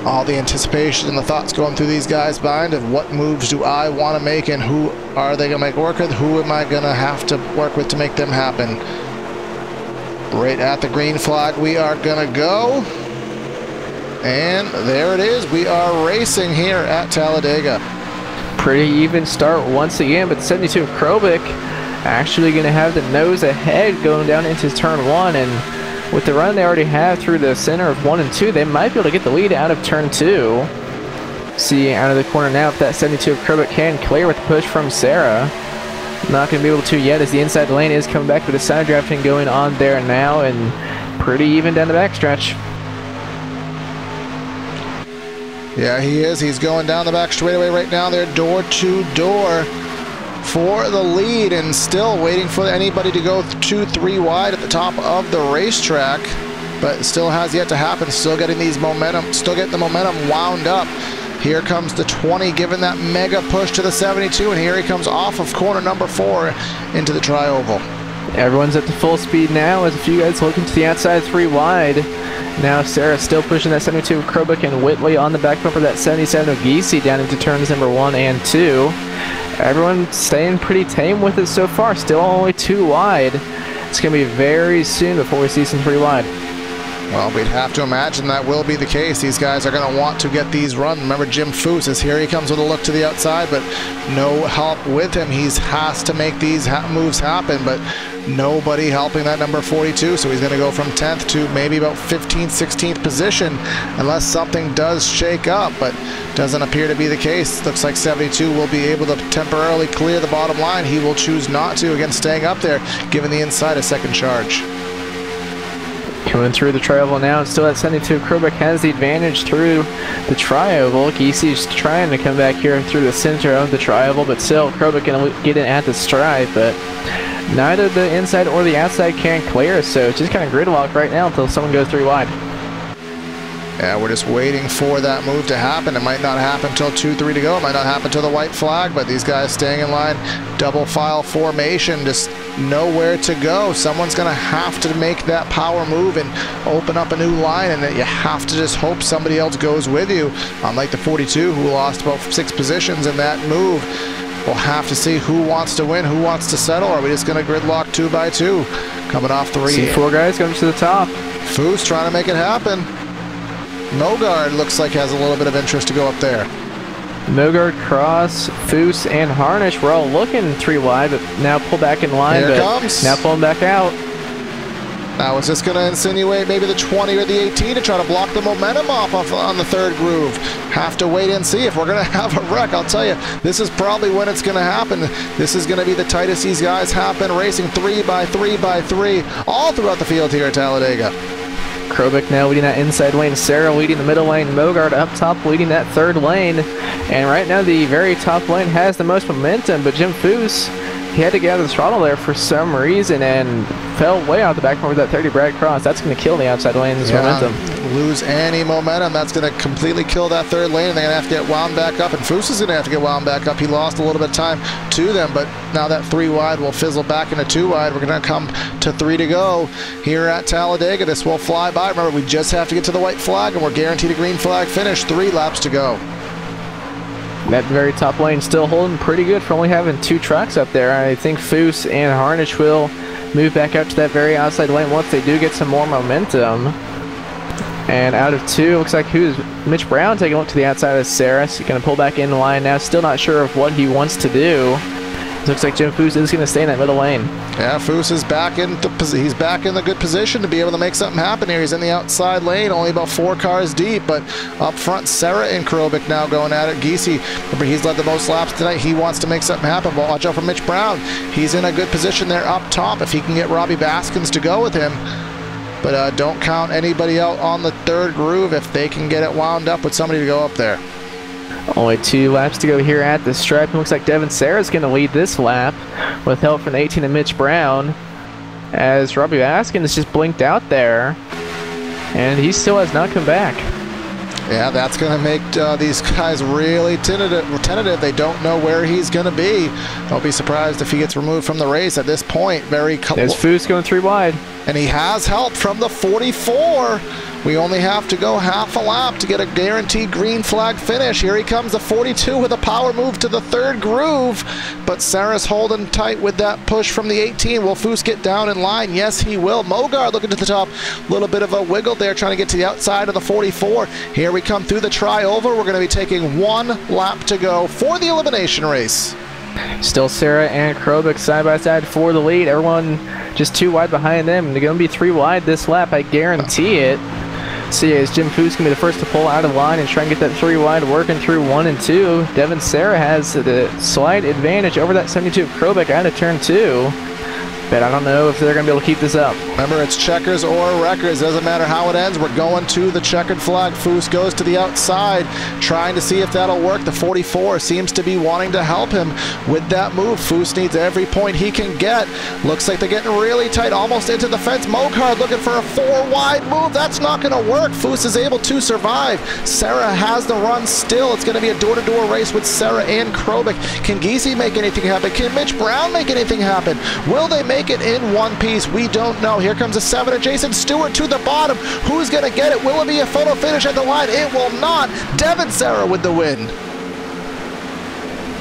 All the anticipation and the thoughts going through these guys' mind of what moves do I want to make and who are they going to make work with, who am I going to have to work with to make them happen. Right at the green flag we are going to go. And there it is. We are racing here at Talladega. Pretty even start once again, but 72 Krobik actually going to have the nose ahead going down into turn 1, and with the run they already have through the center of 1 and 2, they might be able to get the lead out of turn 2. See out of the corner now if that 72 Krobik can clear with the push from Sarah. Not going to be able to yet, as the inside lane is coming back with the side drafting going on there now, and pretty even down the backstretch. Yeah, he is. He's going down the back straightaway right now. They're door to door for the lead, and still waiting for anybody to go 2-3 wide at the top of the racetrack, but it still has yet to happen. Still getting these momentum, still getting the momentum wound up. Here comes the 20, giving that mega push to the 72, and here he comes off of corner number 4 into the tri-oval. Everyone's at the full speed now, as a few guys looking to the outside 3 wide. Now Sarah still pushing that 72 Krobik, and Whitley on the back bumper, that 77 of Giese down into turns number 1 and 2. Everyone staying pretty tame with it so far. Still only 2 wide. It's going to be very soon before we see some 3 wide. Well, we'd have to imagine that will be the case. These guys are going to want to get these run. Remember, Jim Foose is here. He comes with a look to the outside, but no help with him. He has to make these moves happen, but nobody helping that number 42. So he's going to go from 10th to maybe about 15th, 16th position unless something does shake up, but doesn't appear to be the case. Looks like 72 will be able to temporarily clear the bottom line. He will choose not to, again staying up there, giving the inside a second charge. Coming through the tri-oval now, and still at 72 Krobik has the advantage through the tri-oval. Giese is trying to come back here through the center of the tri-oval, but still Krobik going to get in at the stripe, but neither the inside or the outside can clear, so it's just kind of gridlock right now until someone goes 3 wide. Yeah, we're just waiting for that move to happen. It might not happen until 2-3 to go. It might not happen until the white flag, but these guys staying in line, double file formation, just nowhere to go. Someone's going to have to make that power move and open up a new line, and you have to just hope somebody else goes with you. Unlike the 42, who lost about 6 positions in that move. We'll have to see who wants to win, who wants to settle. Are we just going to gridlock 2x2? Coming off 3. See 4 guys coming to the top. Foose trying to make it happen. Mogard looks like has a little bit of interest to go up there. Mogard, Cross, Foose, and Harnish were all looking 3 wide, but now pull back in line. Here it comes. Now pulling back out. Now it's just going to insinuate maybe the 20 or the 18 to try to block the momentum off on the 3rd groove. Have to wait and see if we're going to have a wreck. I'll tell you, this is probably when it's going to happen. This is going to be the tightest these guys have been racing, 3x3x3 all throughout the field here at Talladega. Krobik now leading that inside lane. Sarah leading the middle lane. Mogard up top leading that 3rd lane. And right now the very top lane has the most momentum, but Jim Foose, he had to get out of the throttle there for some reason and fell way out the back corner with that 30 Brad Cross. That's going to kill the outside lane's momentum. Lose any momentum. That's going to completely kill that 3rd lane, and they're going to have to get wound back up. And Foose is going to have to get wound back up. He lost a little bit of time to them, but now that 3 wide will fizzle back into 2 wide. We're going to come to 3 to go here at Talladega. This will fly by. Remember, we just have to get to the white flag, and we're guaranteed a green flag finish. 3 laps to go. That very top lane still holding pretty good for only having 2 trucks up there. I think Foose and Harnish will move back out to that very outside lane once they do get some more momentum. And out of 2, looks like who's Mitch Brown taking a look to the outside of Sarah. He's going to pull back in the line now. Still not sure of what he wants to do. It looks like Jim Foose is going to stay in that middle lane. Yeah, Foose is back in he's back in the good position to be able to make something happen here. He's in the outside lane, only about 4 cars deep, but up front, Sarah and Krobik now going at it. Giese, remember, he's led the most laps tonight. He wants to make something happen. But watch out for Mitch Brown. He's in a good position there up top if he can get Robbie Baskins to go with him. But don't count anybody out on the 3rd groove if they can get it wound up with somebody to go up there. Only 2 laps to go here at the stripe. It looks like Devin Sarah's going to lead this lap with help from the 18 and Mitch Brown, as Robbie Baskins just blinked out there, and he still has not come back. Yeah, that's going to make these guys really tentative. They don't know where he's going to be. Don't be surprised if he gets removed from the race at this point. There's Foose going 3 wide. And he has help from the 44. We only have to go half a lap to get a guaranteed green flag finish. Here he comes, the 42 with a power move to the 3rd groove. But Sarah's holding tight with that push from the 18. Will Foose get down in line? Yes, he will. Mogard looking to the top. A little bit of a wiggle there, trying to get to the outside of the 44. Here we come through the tri-oval. We're going to be taking 1 lap to go for the elimination race. Still Sarah and Krobik side by side for the lead. Everyone just 2 wide behind them. They're going to be 3 wide this lap, I guarantee it. So yeah, Jim Foose going to be the first to pull out of line and try and get that 3 wide working through 1 and 2. Devin Sarah has the slight advantage over that 72 Krobik out of turn 2. But I don't know if they're going to be able to keep this up. Remember, it's checkers or wreckers. Doesn't matter how it ends. We're going to the checkered flag. Foose goes to the outside, trying to see if that'll work. The 44 seems to be wanting to help him with that move. Foose needs every point he can get. Looks like they're getting really tight, almost into the fence. Mogard looking for a 4 wide move. That's not going to work. Foose is able to survive. Sarah has the run still. It's going to be a door-to-door race with Sarah and Krobik. Can Giese make anything happen? Can Mitch Brown make anything happen? Will they make it in one piece? We don't know. Here comes a 7 of Jason Stewart to the bottom. Who's going to get it? Will it be a photo finish at the line? It will not. Devin Sarah with the win.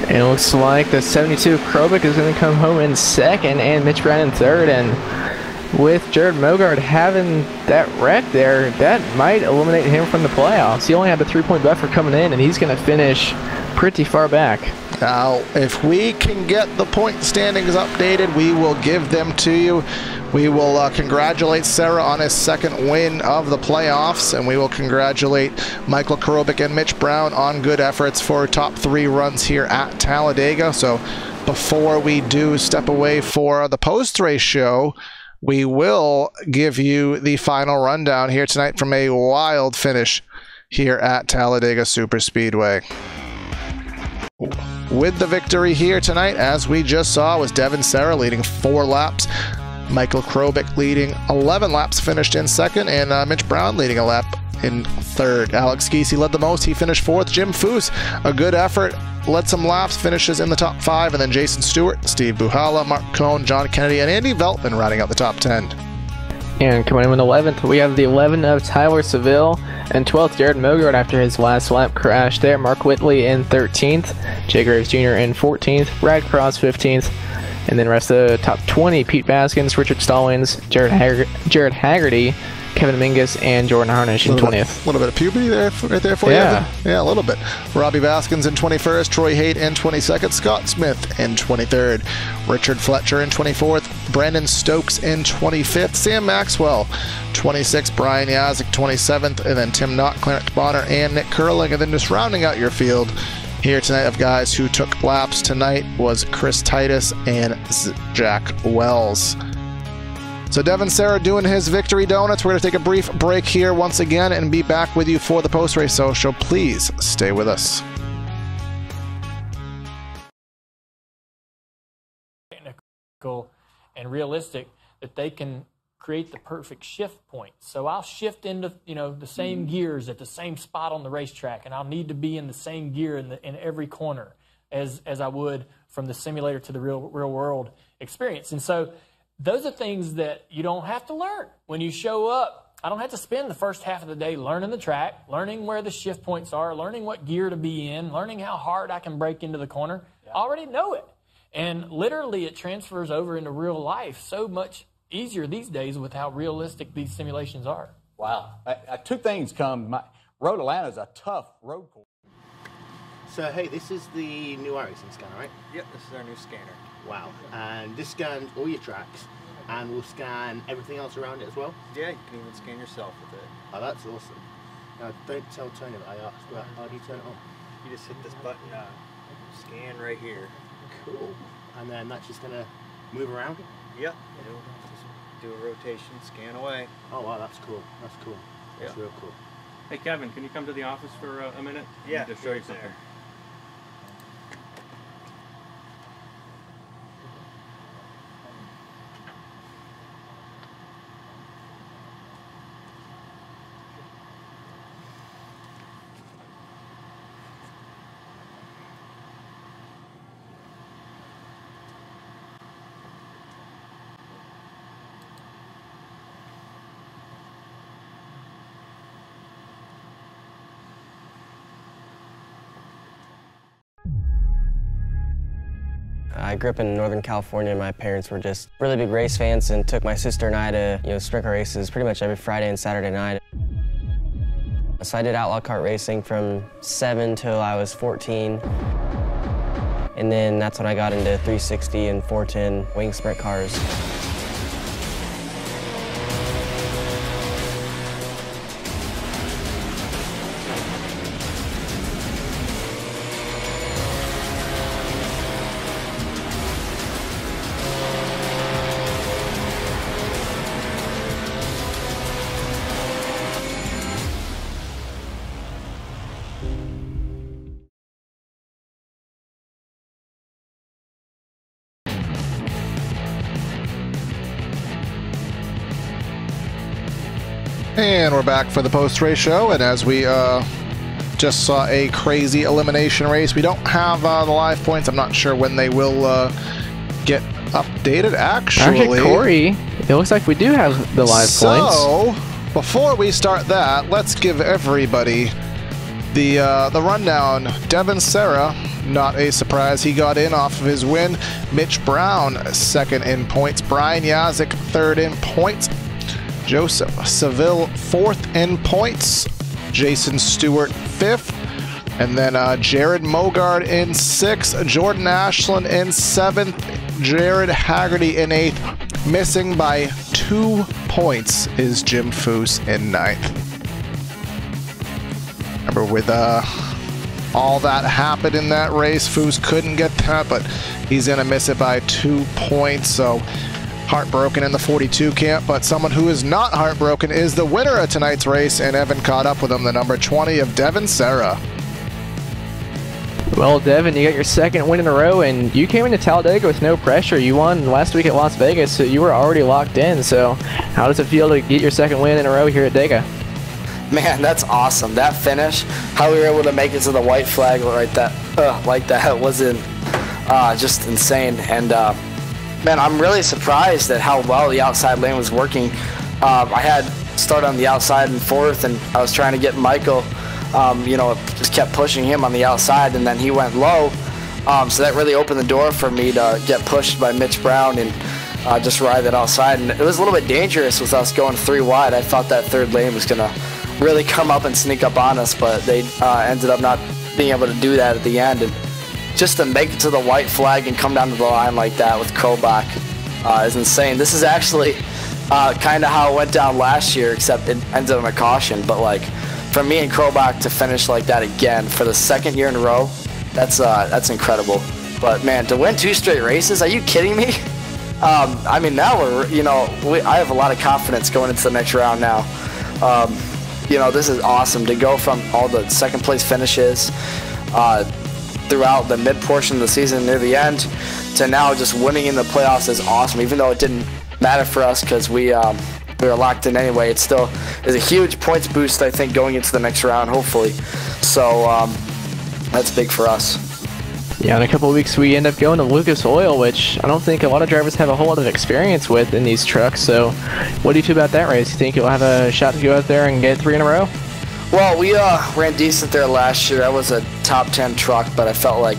And it looks like the 72 Krobik is going to come home in 2nd and Mitch Brown in 3rd. And with Jared Mogard having that wreck there, that might eliminate him from the playoffs. He only had a 3-point buffer coming in, and he's going to finish pretty far back. Now, if we can get the point standings updated, we will give them to you. We will congratulate Sarah on his 2nd win of the playoffs, and we will congratulate Michael Krobik and Mitch Brown on good efforts for top 3 runs here at Talladega. So before we do step away for the post-race show, we will give you the final rundown here tonight from a wild finish here at Talladega Superspeedway. With the victory here tonight, as we just saw, was Devin Sarah leading 4 laps. Michael Krobik leading 11 laps, finished in 2nd, and Mitch Brown leading a lap in 3rd. Alex Giese led the most. He finished 4th. Jim Foose, a good effort, led some laps, finishes in the top 5. And then Jason Stewart, Steve Buhala, Mark Cohn, John Kennedy, and Andy Veltman rounding out the top 10. And coming in 11th, we have the 11 of Tyler Seville, and 12th, Jared Mogart after his last lap crash there. Mark Whitley in 13th, Jay Graves Jr. in 14th, Brad Cross 15th, and then rest of the top 20, Pete Baskins, Richard Stallings, Jared Haggerty, Kevin Mingus, and Jordan Harnish in 20th. A little bit of puberty there, right there for you. Yeah, a little bit. Robbie Baskins in 21st, Troy Haight in 22nd, Scott Smith in 23rd, Richard Fletcher in 24th, Brandon Stokes in 25th, Sam Maxwell 26th, Brian Yazik 27th, and then Tim Knott, Clarence Bonner, and Nick Curling. And then just rounding out your field here tonight of guys who took laps tonight was Chris Titus and Jack Wells. So Devin Serra doing his victory donuts. We're going to take a brief break here once again and be back with you for the post-race social. Please stay with us. Technical and realistic that they can create the perfect shift point. So I'll shift into the same gears at the same spot on the racetrack, and I'll need to be in the same gear in every corner as I would from the simulator to the real world experience. And so those are things that you don't have to learn when you show up. I don't have to spend the first half of the day learning the track, learning where the shift points are, learning what gear to be in, learning how hard I can break into the corner. I already know it. And literally it transfers over into real life so much easier these days with how realistic these simulations are. Wow. Two things come. Road Atlanta is a tough road course. So, hey, this is the new iRacing scanner, right? Yep, this is our new scanner. Wow. And this scans all your tracks and will scan everything else around it as well? Yeah, you can even scan yourself with it. Oh, that's awesome. Now, don't tell Tony that I asked. Well, how do you turn it on? You just hit this button, scan right here. Cool. And then that's just going to move around? Yep. It'll just do a rotation, scan away. Oh, wow, that's cool. That's cool. That's real cool. Hey, Kevin, can you come to the office for a minute? Yeah, to show you something. There. I grew up in Northern California. My parents were just really big race fans and took my sister and I to sprint car races pretty much every Friday and Saturday night. So I did outlaw kart racing from 7 till I was 14. And then that's when I got into 360 and 410 wing sprint cars. And we're back for the post-race show, and as we just saw a crazy elimination race, we don't have the live points. I'm not sure when they will get updated, actually. Corey, it looks like we do have the live points. So, before we start that, let's give everybody the rundown. Devin Serra, not a surprise, he got in off of his win. Mitch Brown, second in points. Brian Yazik, third in points. Joseph Seville, fourth in points. Jason Stewart, fifth. And then Jared Mogard in sixth. Jordan Ashland in seventh. Jared Haggerty in eighth. Missing by 2 points is Jim Foose in ninth. Remember, with all that happened in that race, Foose couldn't get that, but he's going to miss it by 2 points. So heartbroken in the 42 camp, but someone who is not heartbroken is the winner of tonight's race, and Evan caught up with him, the number 20 of Devin Serra. Well, Devin, you got your second win in a row, and you came into Talladega with no pressure. You won last week at Las Vegas, so you were already locked in. So how does it feel to get your second win in a row here at Dega? Man, that's awesome. That finish, how we were able to make it to the white flag like that wasn't just insane. And man, I'm really surprised at how well the outside lane was working. I had started on the outside in fourth, and I was trying to get Michael, you know, just kept pushing him on the outside, and then he went low. So that really opened the door for me to get pushed by Mitch Brown and just ride that outside. And it was a little bit dangerous with us going 3 wide. I thought that third lane was going to really come up and sneak up on us, but they ended up not being able to do that at the end. And just to make it to the white flag and come down to the line like that with Krobach is insane. This is actually kind of how it went down last year, except it ended on a caution. But like, for me and Krobach to finish like that again for the 2nd year in a row, that's incredible. But man, to win 2 straight races, are you kidding me? I mean, now I have a lot of confidence going into the next round now. You know, this is awesome to go from all the 2nd place finishes throughout the mid portion of the season near the end to now just winning in the playoffs is awesome. Even though it didn't matter for us because we were locked in anyway, it still is a huge points boost, I think, going into the next round, hopefully. So that's big for us. Yeah, in a couple of weeks we end up going to Lucas Oil, which I don't think a lot of drivers have a whole lot of experience with in these trucks. So what do you feel about that race? You think you'll have a shot to go out there and get 3 in a row? Well, we ran decent there last year. That was a top 10 truck, but I felt like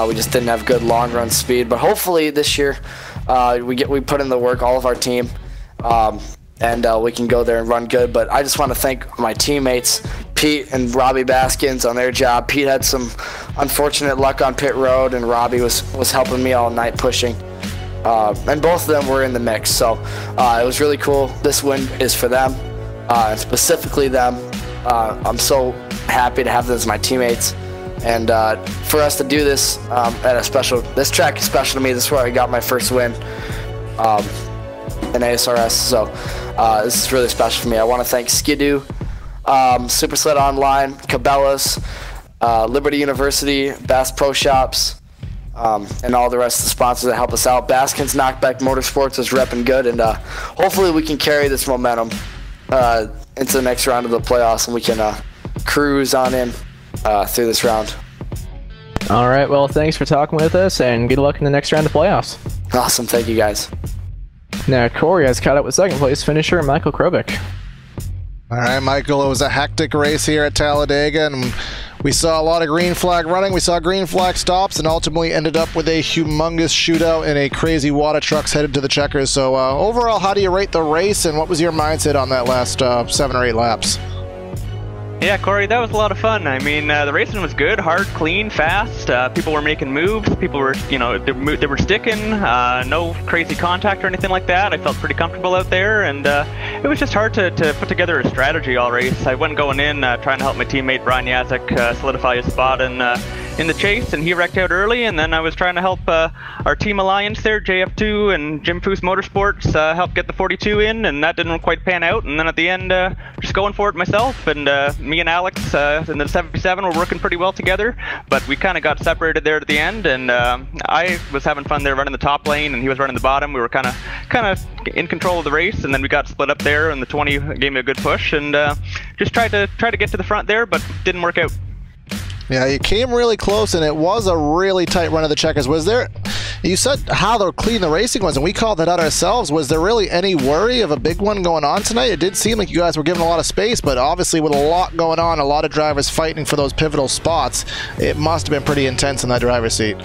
we just didn't have good long run speed. But hopefully this year we put in the work, all of our team, and we can go there and run good. But I just want to thank my teammates, Pete and Robbie Baskins, on their job. Pete had some unfortunate luck on pit road, and Robbie was helping me all night pushing. And both of them were in the mix, so it was really cool. This win is for them, and specifically them. I'm so happy to have them as my teammates, and for us to do this this track is special to me. This is where I got my first win in ASRS, so this is really special for me. I want to thank Skidoo, Super Sled Online, Cabela's, Liberty University, Bass Pro Shops, and all the rest of the sponsors that help us out. Baskins Knockback Motorsports is repping good, and hopefully we can carry this momentum into the next round of the playoffs, and we can cruise on in through this round. All right, well, thanks for talking with us, and good luck in the next round of playoffs. Awesome, thank you guys. Now, Corey has caught up with 2nd place finisher Michael Krobach. All right, Michael, it was a hectic race here at Talladega, and we saw a lot of green flag running. We saw green flag stops and ultimately ended up with a humongous shootout and a crazy wad of trucks headed to the checkers. So overall, how do you rate the race, and what was your mindset on that last 7 or 8 laps? Yeah, Corey, that was a lot of fun. I mean, the racing was good, hard, clean, fast. People were making moves. People were, you know, they were sticking. No crazy contact or anything like that. I felt pretty comfortable out there, and it was just hard to put together a strategy all race. I went going in trying to help my teammate Brian Yazek solidify his spot in the chase, and he wrecked out early, and then I was trying to help our team alliance there, JF2 and Jim Foose Motorsports, help get the 42 in, and that didn't quite pan out. And then at the end, just going for it myself, and me and Alex in the 77 were working pretty well together, but we kind of got separated there at the end, and I was having fun there running the top lane, and he was running the bottom. We were kind of in control of the race, and then we got split up there, and the 20 gave me a good push, and just tried to get to the front there, but didn't work out. Yeah, you came really close, and it was a really tight run of the checkers. Was there, you said how clean the racing was, and we called that out ourselves. Was there really any worry of a big one going on tonight? It did seem like you guys were given a lot of space, but obviously with a lot going on, a lot of drivers fighting for those pivotal spots, it must have been pretty intense in that driver's seat.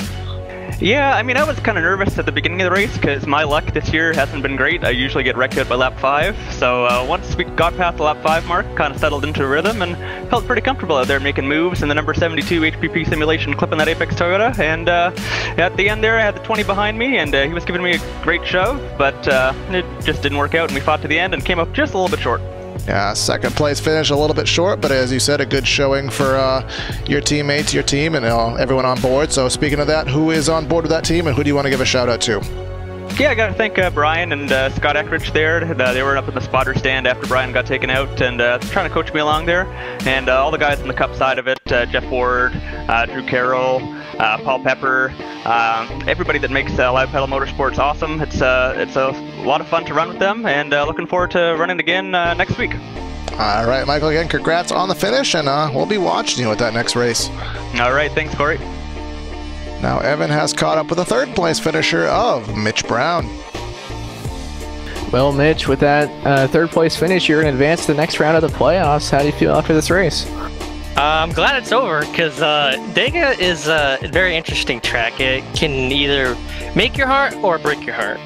Yeah, I mean, I was kind of nervous at the beginning of the race because my luck this year hasn't been great. I usually get wrecked out by lap 5. So once we got past the lap 5 mark, kind of settled into a rhythm and felt pretty comfortable out there making moves in the number 72 HPP simulation, clipping that Apex Toyota. And at the end there, I had the 20 behind me, and he was giving me a great shove, but it just didn't work out, and we fought to the end and came up just a little bit short. Yeah, 2nd place finish, a little bit short, but as you said, a good showing for your teammates, your team, and everyone on board. So speaking of that, who is on board with that team, and who do you want to give a shout out to? Yeah, I got to thank Brian and Scott Eckridge there. They were up in the spotter stand after Brian got taken out and trying to coach me along there. And all the guys on the Cup side of it, Jeff Ward, Drew Carroll, Paul Pepper, everybody that makes Live Pedal Motorsports awesome. It's a lot of fun to run with them, and looking forward to running again next week. All right, Michael, again, congrats on the finish, and we'll be watching you at that next race. All right, thanks, Corey. Now Evan has caught up with the third place finisher of Mitch Brown. Well, Mitch, with that third place finish, you're going to advance to the next round of the playoffs. How do you feel after this race? I'm glad it's over because Talladega is a very interesting track. It can either make your heart or break your heart.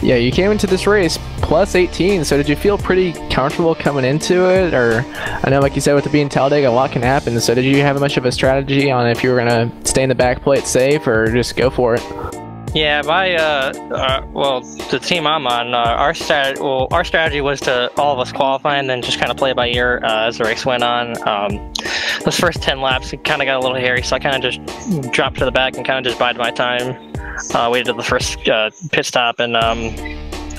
Yeah, you came into this race plus 18, so did you feel pretty comfortable coming into it? Or, I know, like you said, with it being Talladega, a lot can happen, so did you have much of a strategy on if you were going to stay in the back plate safe or just go for it? Yeah, well, the team I'm on, our strategy was to all of us qualify and then just kind of play it by ear as the race went on. Those first 10 laps, it kind of got a little hairy, so I kind of just dropped to the back and kind of just bided my time. Waited till the first pit stop, and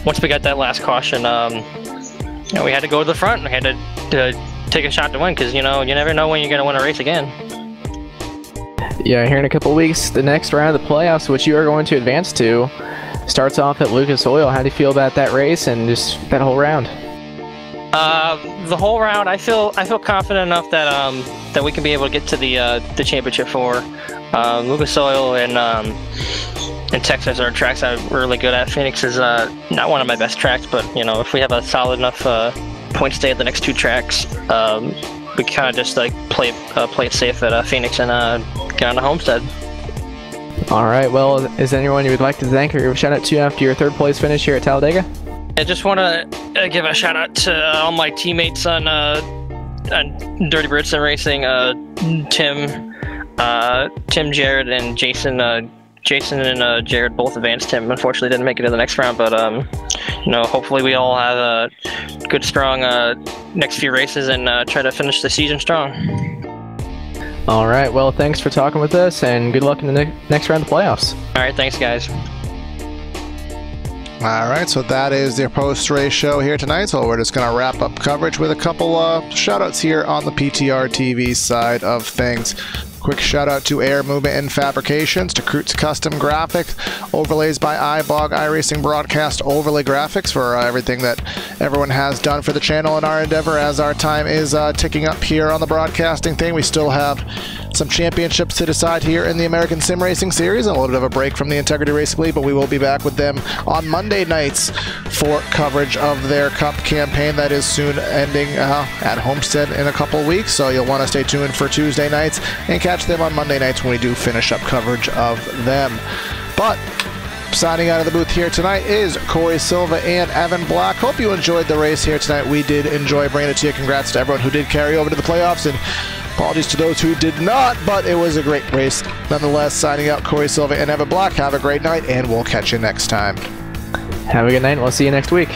once we got that last caution, we had to go to the front. We had to take a shot to win because, you never know when you're going to win a race again. Yeah, here in a couple weeks, the next round of the playoffs, which you are going to advance to, starts off at Lucas Oil. How do you feel about that race and just that whole round? The whole round, I feel confident enough that we can be able to get to the championship for Lucas Oil and Texas are tracks I'm really good at. Phoenix is not one of my best tracks, but if we have a solid enough point stay at the next two tracks, we kind of just like play it safe at Phoenix and get on to Homestead. All right. Well, is there anyone you would like to thank or give a shout out to after your third place finish here at Talladega? I just want to give a shout out to all my teammates on Dirty Britson Racing, Tim, Jared, and Jason. Jason and Jared both advanced. Tim unfortunately didn't make it to the next round, but hopefully we all have a good, strong next few races and try to finish the season strong. All right. Well, thanks for talking with us, and good luck in the next round of the playoffs. All right. Thanks, guys. All right, so that is the post-race show here tonight. So we're just going to wrap up coverage with a couple shout-outs here on the PTRTV side of things. Quick shout-out to Air Movement and Fabrications, to Kreutz Custom Graphics, overlays by iBog, iRacing Broadcast Overlay Graphics for everything that everyone has done for the channel in our endeavor. As our time is ticking up here on the broadcasting thing, we still have some championships to decide here in the American Sim Racing Series, and a little bit of a break from the Integrity Racing League, but we will be back with them on Monday nights for coverage of their Cup campaign that is soon ending at Homestead in a couple weeks, so you'll want to stay tuned for Tuesday nights and catch them on Monday nights when we do finish up coverage of them. But signing out of the booth here tonight is Corey Silva and Evan Black. Hope you enjoyed the race here tonight. We did enjoy bringing it to you. Congrats to everyone who did carry over to the playoffs, and apologies to those who did not, but it was a great race. Nonetheless, signing out Corey Silva and Evan Black. Have a great night, and we'll catch you next time. Have a good night, and we'll see you next week.